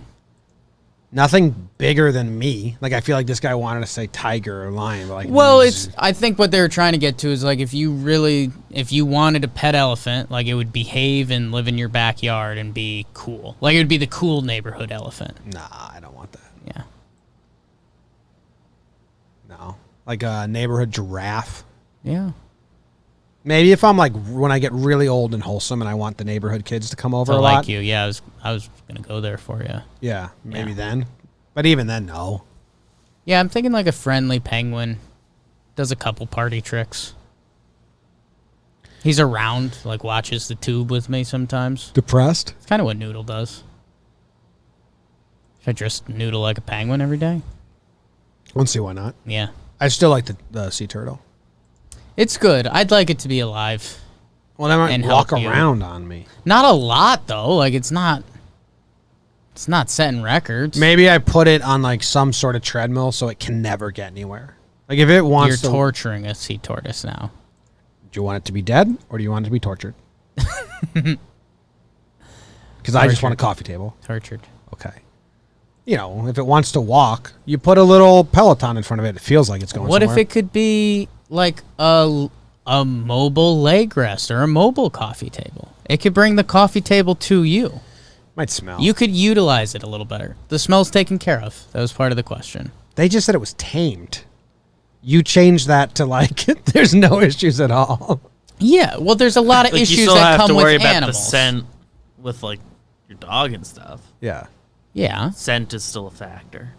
Nothing bigger than me. Like, I feel like this guy wanted to say tiger or lion. But like, Well, I think what they were trying to get to is, like, if you wanted a pet elephant, like, it would behave and live in your backyard and be cool. Like, it would be the cool neighborhood elephant. Nah, I don't want that. Yeah. No. Like a neighborhood giraffe. Yeah. Maybe if I'm like, when I get really old and wholesome and I want the neighborhood kids to come over To a like lot. you. Yeah, I was going to go there for you. Yeah, maybe Yeah. then. But even then, no. Yeah, I'm thinking like a friendly penguin. Does a couple party tricks. He's around, like watches the tube with me sometimes. Depressed? It's kind of what Noodle does. Should I just noodle like a penguin every day? Let's see why not. Yeah. I still like the sea turtle. It's good. I'd like it to be alive. Well, they might And walk help you. around on me. Not a lot though. Like it's not setting records. Maybe I put it on like some sort of treadmill so it can never get anywhere. Like if it wants You're to, torturing a sea tortoise now. do you want it to be dead or do you want it to be tortured? Because I just want a coffee table. Tortured. Okay. You know, if it wants to walk, you put a little Peloton in front of it. It feels like it's going What somewhere. if it could be like a mobile leg rest or a mobile coffee table? It could bring the coffee table to you. Might smell. You could utilize it a little better. The smell's taken care of. That was part of the question. They just said it was tamed. You changed that to like, there's no issues at all. Yeah, well, there's a lot of Like, you issues still that have come to worry with about animals. the scent with like your dog and stuff. Yeah. Yeah, Scent is still a factor.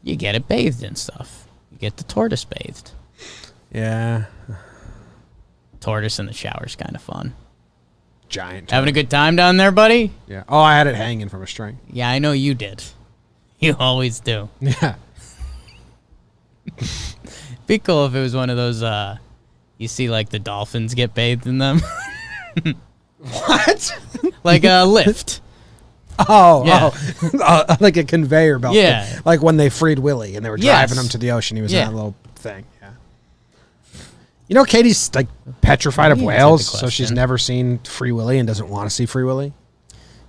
you get it bathed and stuff. You get the tortoise bathed. Yeah. Tortoise in the shower's kind of fun. Giant. Having a good time down there, buddy? Yeah. Oh, I had it hanging from a string. Yeah, I know you did. You always do. Yeah. Be cool if it was one of those, you see like the dolphins get bathed in them. What? Like a lift. Oh, Yeah. like a conveyor belt. Yeah. Like when they freed Willie and they were Yes. driving him to the ocean. He was Yeah. in that little thing. Yeah. You know, Katie's like petrified of You answered whales, the so she's question. never seen Free Willy and doesn't want to see Free Willy.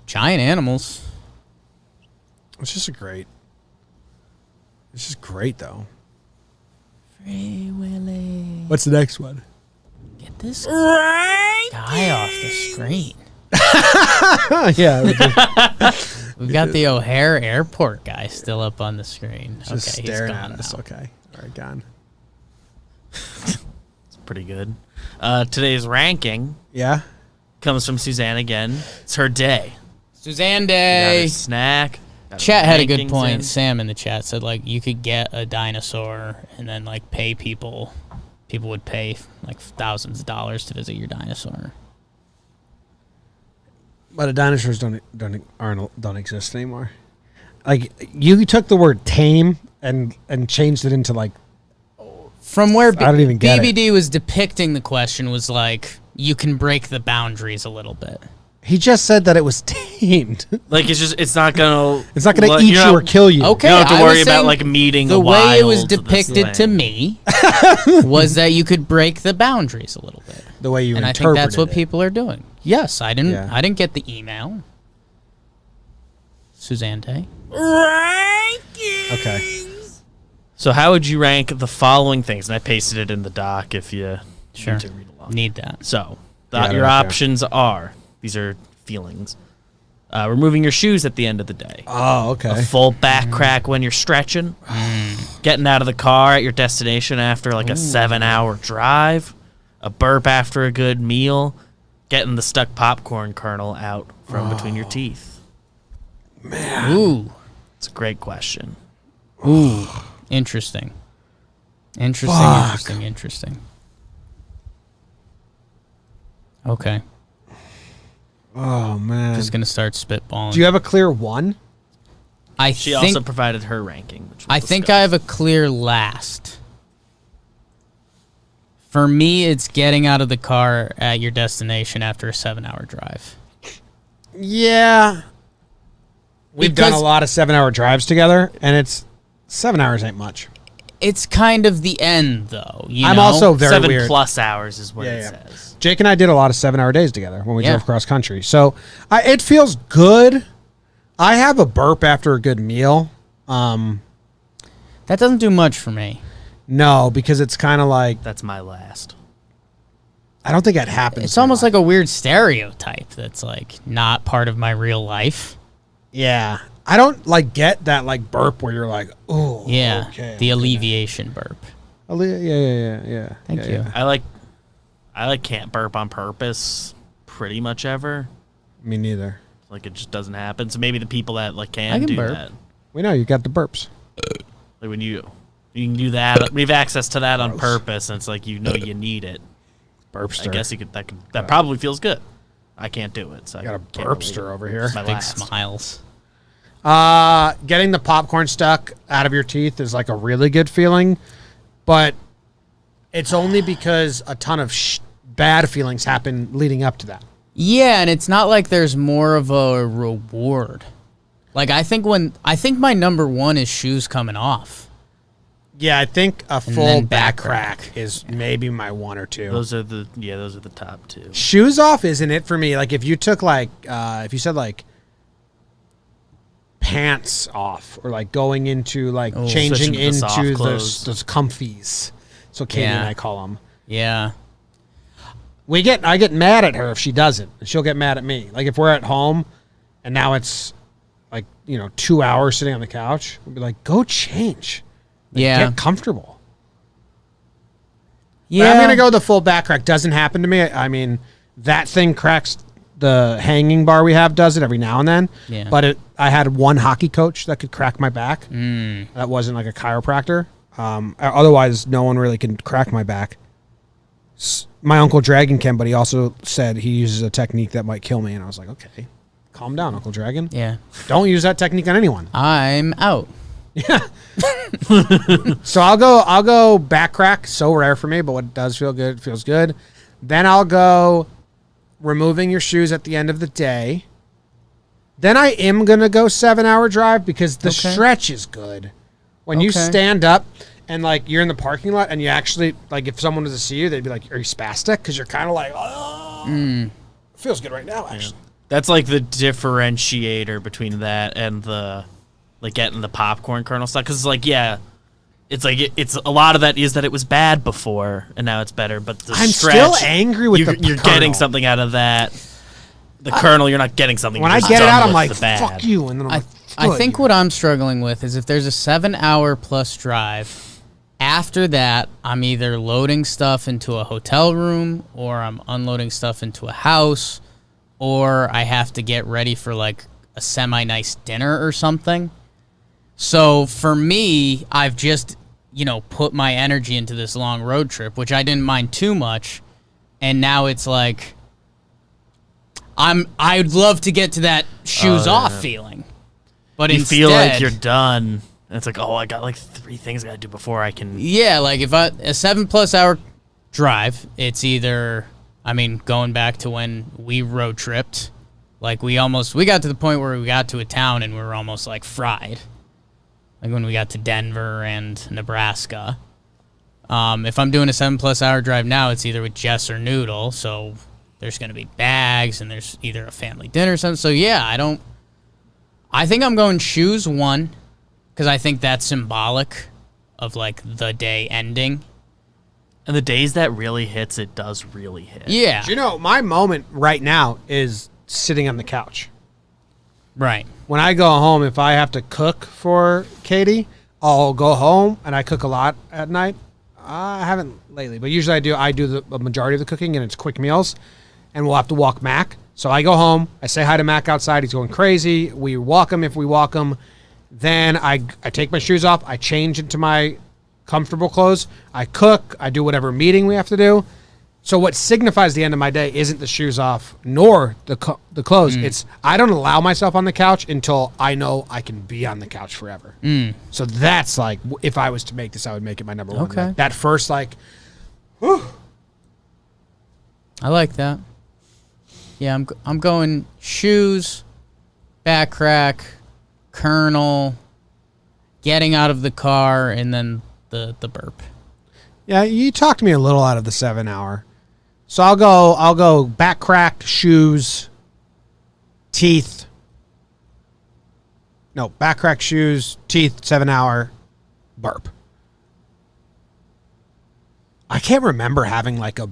Giant animals. It's just great, though. Free Willy. What's the next one? Get this guy off the screen. Yeah. We've got the O'Hare Airport guy still up on the screen. Just Okay, he's staring gone at us. now. Okay. All right, gone. It's pretty good. Today's ranking Yeah. comes from Suzanne again. It's her day. Suzanne Got Day. her snack. got her Chat had a good rankings point. in. Sam in the chat said like you could get a dinosaur and then like pay people. People would pay like thousands of dollars to visit your dinosaur. But the dinosaurs don't exist anymore. Like you took the word tame and changed it into like From where I don't even get it. BBD was depicting the question was like you can break the boundaries a little bit. he just said that it was tamed. Like it's not gonna. It's not going to like, eat you're you not- or kill you. Okay, You don't have I to was worry about saying like meeting the the way it was wilds of this depicted to thing. me was that you could break the boundaries a little bit. The way you And I think interpreted that's what it. people are doing. Yes, I didn't. Yeah. I didn't get the email. Suzanne Day. Okay. So how would you rank the following things? And I pasted it in the doc if you Sure. need to read along. Need that. So Yeah, your right there. options are these are feelings. Removing your shoes at the end of the day. Oh, A okay. full back crack when you're stretching. Getting out of the car at your destination after like a 7-hour drive. A burp after a good meal. Getting the stuck popcorn kernel out from between your teeth. Ooh. It's a great question. Ooh. Interesting. Interesting. Fuck. Interesting. Interesting. Okay. Oh man. Just gonna start spitballing. Do you have a clear one? I She think also provided her ranking. Which we'll I think discuss. I have a clear last. For me, it's getting out of the car at your destination after a 7-hour drive. Yeah. We've done a Because- lot of 7-hour drives together, and it's 7 hours ain't much. It's kind of the end, though. I'm also very 7 weird. 7+ hours is what it says. Jake and I did a lot of 7-hour days together when we drove cross country. So it feels good. I have a burp after a good meal. That doesn't do much for me. No, because it's kind of like... That's my last. I don't think that happens. It's almost like a weird stereotype that's like not part of my real life. Yeah. I don't like get that like burp where you're like, oh, yeah, okay, the alleviation burp. Yeah. Thank you. I like can't burp on purpose pretty much ever. Me neither. Like it just doesn't happen. So maybe the people that like I can do burp. that. We know you got the burps. Like when you can do that. We have access to that on purpose, and it's like you need it. Burpster. I guess you could. That probably feels good. I can't do it. So got a can't burpster over here. My Big last. smiles. Getting the popcorn stuck out of your teeth is like a really good feeling, but it's only because a ton of bad feelings happen leading up to that. Yeah, and it's not like there's more of a reward. Like I think my number one is shoes coming off. Yeah, I think a full then back back crack is maybe my 1 or 2. Those are the top 2. Shoes off isn't it for me. Like if you took like if you said like pants off or like going into like changing Switching to the soft into clothes. those comfies. So Katie and I call them. Yeah. I get mad at her if she doesn't. And she'll get mad at me. Like if we're at home and now it's like, 2 hours sitting on the couch, we'll be like, go change. Like, get comfortable. Yeah. But I'm going to go the full back crack. Doesn't happen to me. I mean, that thing cracks. The hanging bar we have does it every now and then. Yeah. But I had one hockey coach that could crack my back. That wasn't like a chiropractor. Otherwise, no one really can crack my back. My Uncle Dragon can, but he also said he uses a technique that might kill me. And I was like, okay, calm down, Uncle Dragon. Yeah. Don't use that technique on anyone. I'm out. Yeah. So I'll go back crack. So rare for me, but what does feel good feels good. Then I'll go removing your shoes at the end of the day. Then I am gonna go 7-hour drive because the stretch is good. When you stand up and like you're in the parking lot and you actually like if someone was to see you, they'd be like, "Are you spastic?" Because you're kind of like, "Oh, feels good right now." Actually, That's like the differentiator between that and the like getting the popcorn kernel stuff. Because it's like it's a lot of that is that it was bad before and now it's better. But the I'm stretch, still angry with the you're kernel. getting something out of that. The kernel, you're not getting something. When you're I just get it done out, I'm with like, the bad. "Fuck you!" And then I'm like, I think what I'm struggling with is if there's a 7-hour plus drive, after that, I'm either loading stuff into a hotel room or I'm unloading stuff into a house or I have to get ready for like a semi-nice dinner or something. So for me, I've just, put my energy into this long road trip, which I didn't mind too much. And now it's like, I'd love to get to that shoes off feeling. But You instead, feel like you're done. And it's like, oh, I got like 3 things I got to do before I can. Yeah, like if a 7+ hour drive, it's either, going back to when we road tripped, like we got to the point where we got to a town and we were almost like fried. Like when we got to Denver and Nebraska. If I'm doing a 7+ hour drive now, it's either with Jess or Noodle. So there's going to be bags and there's either a family dinner or something. So yeah, I think I'm going shoes 1 because I think that's symbolic of like the day ending. And the days that really hits, it does really hit. Yeah. My moment right now is sitting on the couch. Right. When I go home, if I have to cook for Katie, I'll go home and I cook a lot at night. I haven't lately, but usually I do the majority of the cooking and it's quick meals and we'll have to walk Mac. So I go home, I say hi to Mac outside. He's going crazy. We walk him if we walk him. Then I take my shoes off. I change into my comfortable clothes. I cook. I do whatever meeting we have to do. So what signifies the end of my day isn't the shoes off nor the clothes. It's I don't allow myself on the couch until I know I can be on the couch forever. So that's like if I was to make this, I would make it my number 1. Okay. Like, that first I like that. Yeah, I'm going shoes, back crack, kernel, getting out of the car, and then the burp. Yeah, you talked me a little out of the 7 hour. So I'll go back cracked, shoes, teeth. No, back cracked shoes, teeth, 7 hour, burp. I can't remember having like a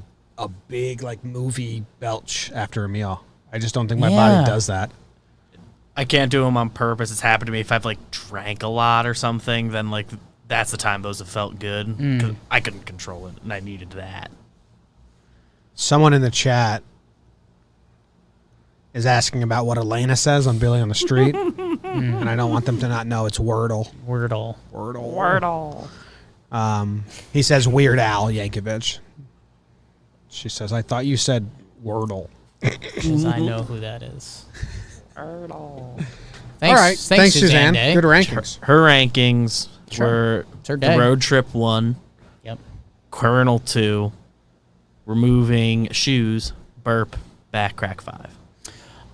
big like movie belch after a meal. I just don't think my body does that. I can't do them on purpose. It's happened to me if I've like drank a lot or something, then like that's the time those have felt good. 'Cause I couldn't control it and I needed that. Someone in the chat is asking about what Elena says on Billy on the Street. And I don't want them to not know it's Wordle. Wordle. He says Weird Al Yankovic. She says, I thought you said Wordle. Because I know who that is. Thanks, All right. Thanks, Suzanne. Day. Good rankings. Her rankings were her the day. road trip 1, Yep. Colonel 2, removing shoes, burp, back crack 5.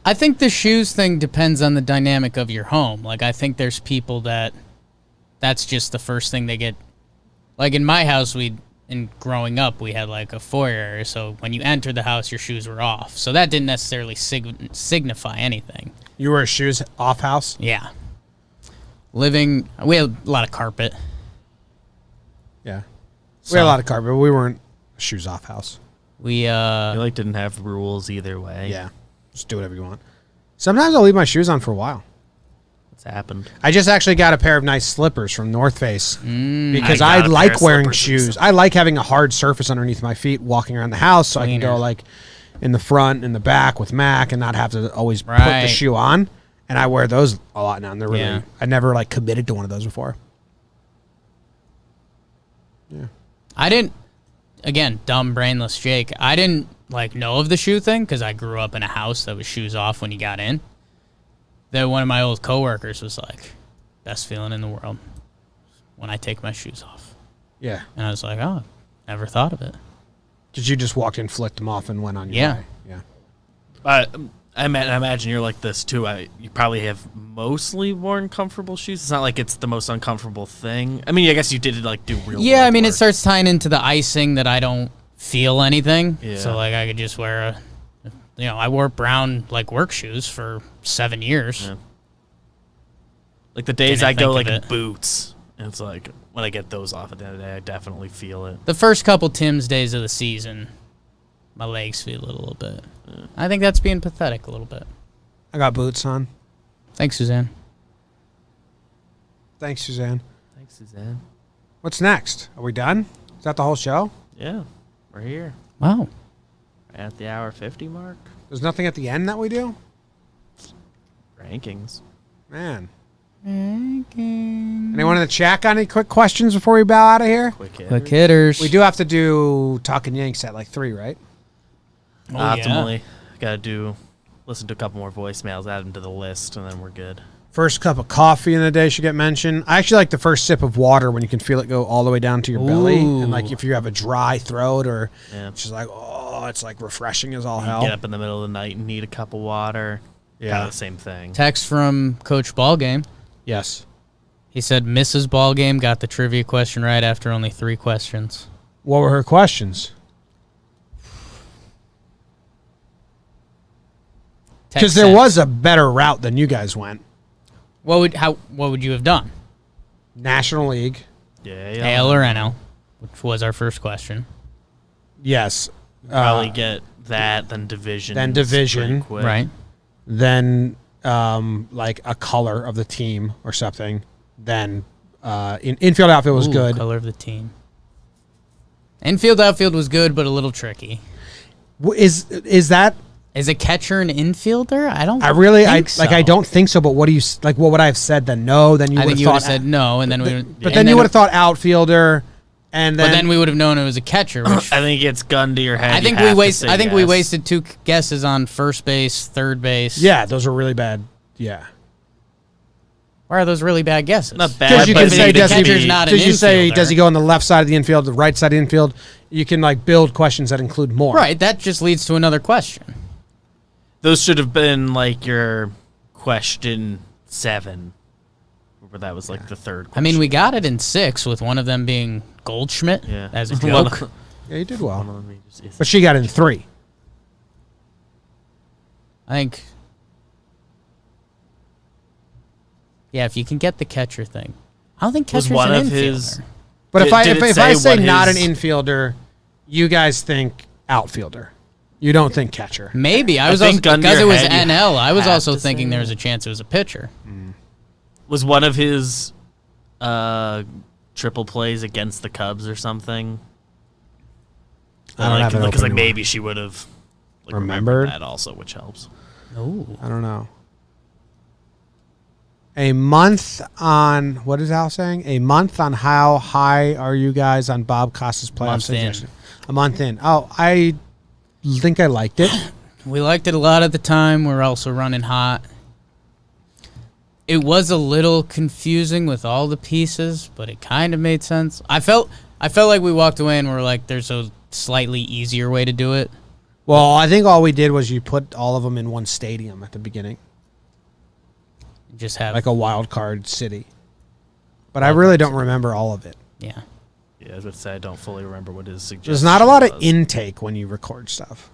I think the shoes thing depends on the dynamic of your home. Like, I think there's people that's just the first thing they get. Like, in my house, growing up, we had, like, a foyer. So when you entered the house, your shoes were off. So that didn't necessarily signify anything. You were a shoes off house? Yeah. We had a lot of carpet. Yeah. We had a lot of carpet, but we weren't a shoes off house. We didn't have rules either way. Yeah. Just do whatever you want. Sometimes I'll leave my shoes on for a while. What's happened? I just actually got a pair of nice slippers from North Face because I I got a pair like of wearing slippers shoes. I like having a hard surface underneath my feet walking around the house so I can go like in the front and the back with Mac and not have to always put the shoe on. And I wear those a lot now. And they're really, I never like committed to one of those before. Yeah. I didn't, again, dumb, brainless Jake. I didn't like know of the shoe thing because I grew up in a house that was shoes off when you got in. Then one of my old coworkers was like, best feeling in the world when I take my shoes off. Yeah. And I was like, oh, never thought of it. Because you just walked in, flicked them off, and went on your way. Yeah. I imagine you're like this too. You probably have mostly worn comfortable shoes. It's not like it's the most uncomfortable thing. I mean, I guess you did like do real. Yeah, I mean, work. it starts tying into the icing that I don't feel anything. Yeah. So like I could just wear I wore brown like work shoes for 7 years. Yeah. Like the days Didn't I go think like of it. boots, and it's like when I get those off at the end of the day, I definitely feel it. The first couple Tim's days of the season, my legs feel it a little bit. Yeah. I think that's being pathetic a little bit. I got boots on. Thanks, Suzanne. Thanks, Suzanne. Thanks, Suzanne. What's next? Are we done? Is that the whole show? Yeah, we're here. Wow. At the hour 50 mark. There's nothing at the end that we do? Rankings. Man. Anyone in the chat got any quick questions before we bow out of here? Quick hitters. We do have to do Talking Yanks at like 3, right? Optimally. Gotta listen to a couple more voicemails, add them to the list, and then we're good. First cup of coffee in the day should get mentioned. I actually like the first sip of water when you can feel it go all the way down to your belly. And like if you have a dry throat or it's just like, it's like refreshing as all hell. Get up in the middle of the night and need a cup of water. Yeah. Kind of the same thing. Text from Coach Ballgame. Yes. He said Mrs. Ballgame got the trivia question right after only 3 questions. What were her questions? Because there was a better route than you guys went. What would you have done? National League. Yeah. AL or NL, which was our first question. Yes. Probably get that, then division. Right. Then like a color of the team or something. Then infield outfield was good. Color of the team. Infield outfield was good, but a little tricky. Is that? Is a catcher an infielder? I don't. I don't think so. But what do you like? What would I have said then? No. Then you would have said no, and then we. But then you would have thought outfielder, and then. But then we would have known it was a catcher. Which I think it's gun to your head. I think we wasted 2 guesses on first base, third base. Yeah, those are really bad. Yeah. Why are those really bad guesses? Not bad. Because you can say does he go on the left side of the infield, the right side of the infield? You can like build questions that include more. Right. That just leads to another question. Those should have been like your question 7. Where that was like the third I question. mean, we got it in 6 with one of them being Goldschmidt as a joke. Yeah, you did well. One of them just isn't. But she got in 3. I think, yeah, if you can get the catcher thing. I don't think Was catcher's one an of infielder. his- But if Did I it say what not an his- infielder, you guys think outfielder. You don't think catcher. Maybe. I was think also, gun to because it your was head, you NL, I was have also to thinking say there was it. a chance it was a pitcher. Was one of his triple plays against the Cubs or something? I don't have it Because open anymore. maybe she would have Remembered? that also, which helps. Oh. I don't know. A month on, what is Al saying? A month on how high are you guys on Bob Costas playoff Month in. suggestion? A month in. Oh, I think I liked it. We liked it a lot at the time. We're also running hot. It was a little confusing with all the pieces, but it kind of made sense. I felt like we walked away and we're like, there's a slightly easier way to do it. Well, I think all we did was you put all of them in one stadium at the beginning, Just have like a wild card city. But I really don't remember all of it. yeah. Yeah, I was going to say I don't fully remember what his suggestion There's not a lot of was. intake when you record stuff.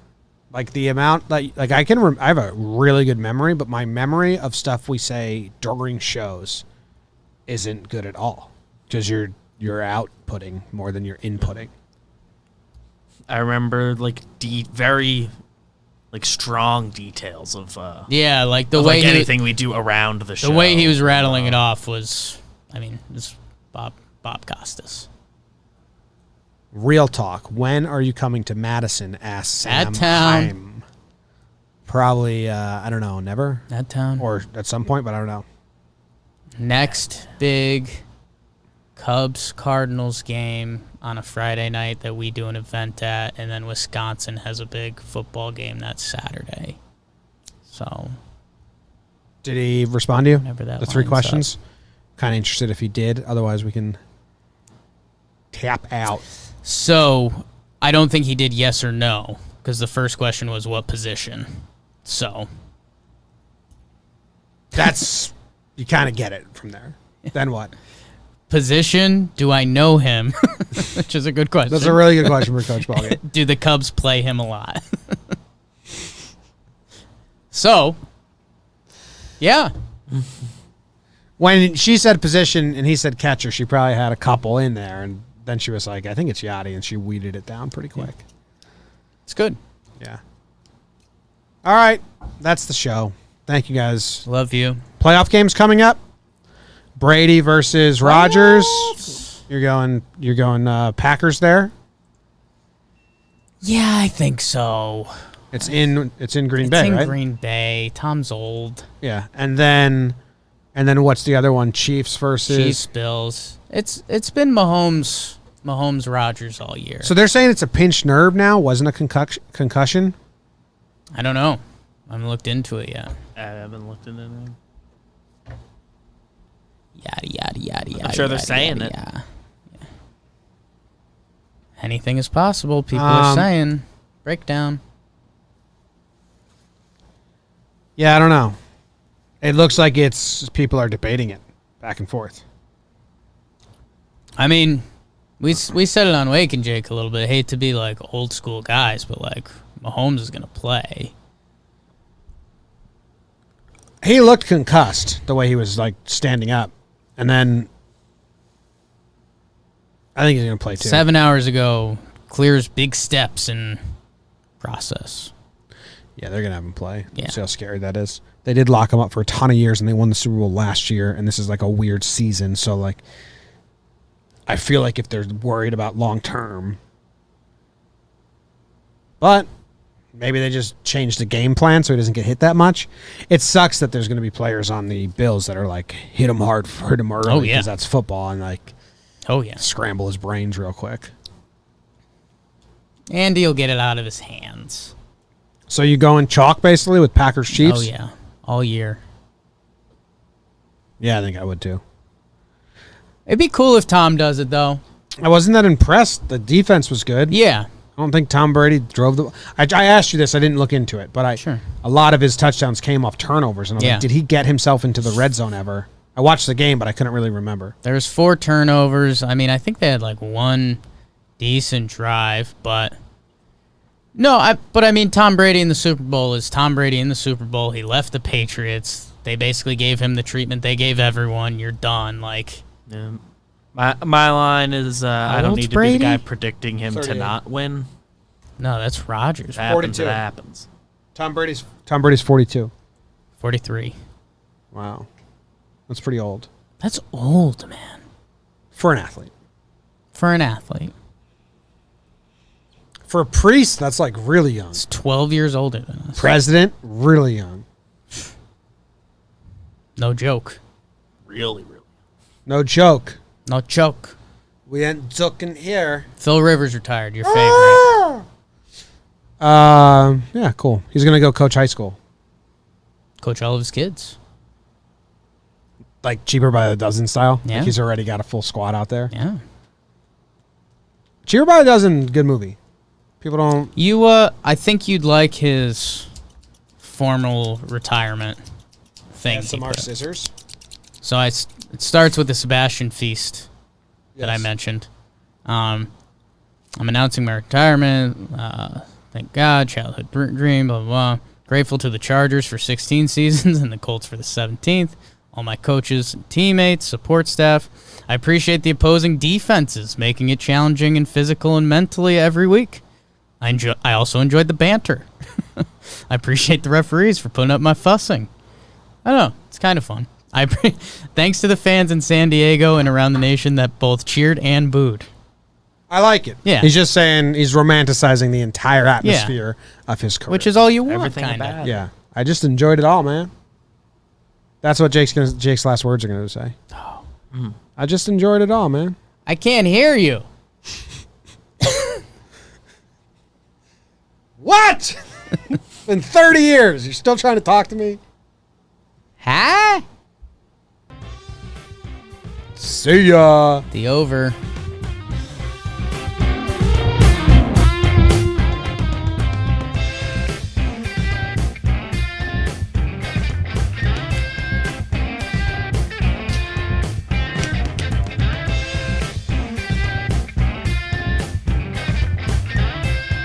Like the amount, like I can, I have a really good memory, but my memory of stuff we say during shows isn't good at all because you're outputting more than you're inputting. I remember like very like strong details of Yeah, like the of, way like he, anything we do around the show. the way he was rattling it off was, I mean, it's Bob Costas. Real talk. When are you coming to Madison? Asked Sam At town. Heim. Probably, I don't know, never That town. or at some point, but I don't know. Next big Cubs-Cardinals game on a Friday night that we do an event at, and then Wisconsin has a big football game that Saturday. So, Did he respond to you? Whenever that The 3 lines questions? Kind of interested if he did. Otherwise, we can tap out. so I don't think he did yes or no, because the first question was what position. So, That's, you kind of get it from there. Then what? position, do I know him? Which is a good question. That's a really good question for Coach Ballgame. Do the Cubs play him a lot? So, yeah. When she said position and he said catcher, she probably had a couple in there, and then she was like, I think it's Yachty, and she weeded it down pretty quick. It's good. Yeah. All right. That's the show. Thank you, guys. Love you. Playoff games coming up. Brady versus Rodgers. You're going Packers there. Yeah, I think so. It's in Green It's Bay, in right? Green Bay. Tom's old. Yeah. And then what's the other one? Chiefs versus Chiefs, Bills. It's been Mahomes Rodgers all year. So they're saying it's a pinched nerve now, wasn't a concussion? I don't know. I haven't looked into it yet. I haven't looked into anything. Yada yada yada yada. sure they're yada, saying yada, it. yada. Yeah. Anything is possible. People are saying. Breakdown. Yeah, I don't know. It looks like people are debating it back and forth. I mean, we said it on Wake and Jake a little bit. I hate to be like old school guys, but like Mahomes is gonna play. He looked concussed the way he was like standing up, and then I think he's gonna play too. 7 hours ago, clears big steps in process. Yeah, they're gonna have him play. Yeah. See how scary that is. They did lock him up for a ton of years, and they won the Super Bowl last year. And this is like a weird season, so like, I feel like if they're worried about long term, but maybe they just changed the game plan so he doesn't get hit that much. It sucks that there's going to be players on the Bills that are like hit him hard, hit him early, Oh, yeah. because that's football, and like Oh yeah. scramble his brains real quick. Andy will get it out of his hands. So you going chalk basically with Packers Chiefs? Oh yeah. All year. Yeah, I think I would too. It'd be cool if Tom does it though. I wasn't that impressed. The defense was good. Yeah. I don't think Tom Brady drove the. I asked you this. I didn't look into it, but Sure. a lot of his touchdowns came off turnovers, and I was Yeah. like, did he get himself into the red zone ever? I watched the game, but I couldn't really remember. There was 4 turnovers. I mean, I think they had like one decent drive, but I mean, Tom Brady in the Super Bowl is Tom Brady in the Super Bowl. He left the Patriots. They basically gave him the treatment they gave everyone. You're done. Like, Yeah. My line is I don't old's need to be Brady? the guy predicting him to 38. not win. no, that's Rodgers. If it happens, 42. it happens. Tom Brady's 42. 43. Wow. That's pretty old. That's old, man, For an athlete. for an athlete. For a priest, that's like really young. It's 12 years older than us. President, really young. No joke. Really. No joke. No joke. We ain't joking here. Phil Rivers retired. Your favorite. Yeah, cool. He's going to go coach high school. Coach all of his kids. Like Cheaper by the Dozen style. Yeah. Like he's already got a full squad out there. Yeah. Cheaper by the Dozen, good movie. People don't... I think you'd like his formal retirement thing. he ASMR put up. scissors. So it starts with the Sebastian feast that I Yes. mentioned. I'm announcing my retirement. Thank God, childhood dream, blah, blah, blah. Grateful to the Chargers for 16 seasons and the Colts for the 17th. All my coaches and teammates, support staff. I appreciate the opposing defenses, making it challenging and physical and mentally every week. I also enjoyed the banter. I appreciate the referees for putting up my fussing. I don't know. It's kind of fun. Thanks to the fans in San Diego and around the nation that both cheered and booed. I like it. Yeah. He's just saying he's romanticizing the entire atmosphere of his career. Which is all you want, Everything kind of. about Yeah. I just enjoyed it all, man. That's what Jake's last words are going to say. I just enjoyed it all, man. I can't hear you. What? In 30 years, you're still trying to talk to me? Huh? See ya. The over.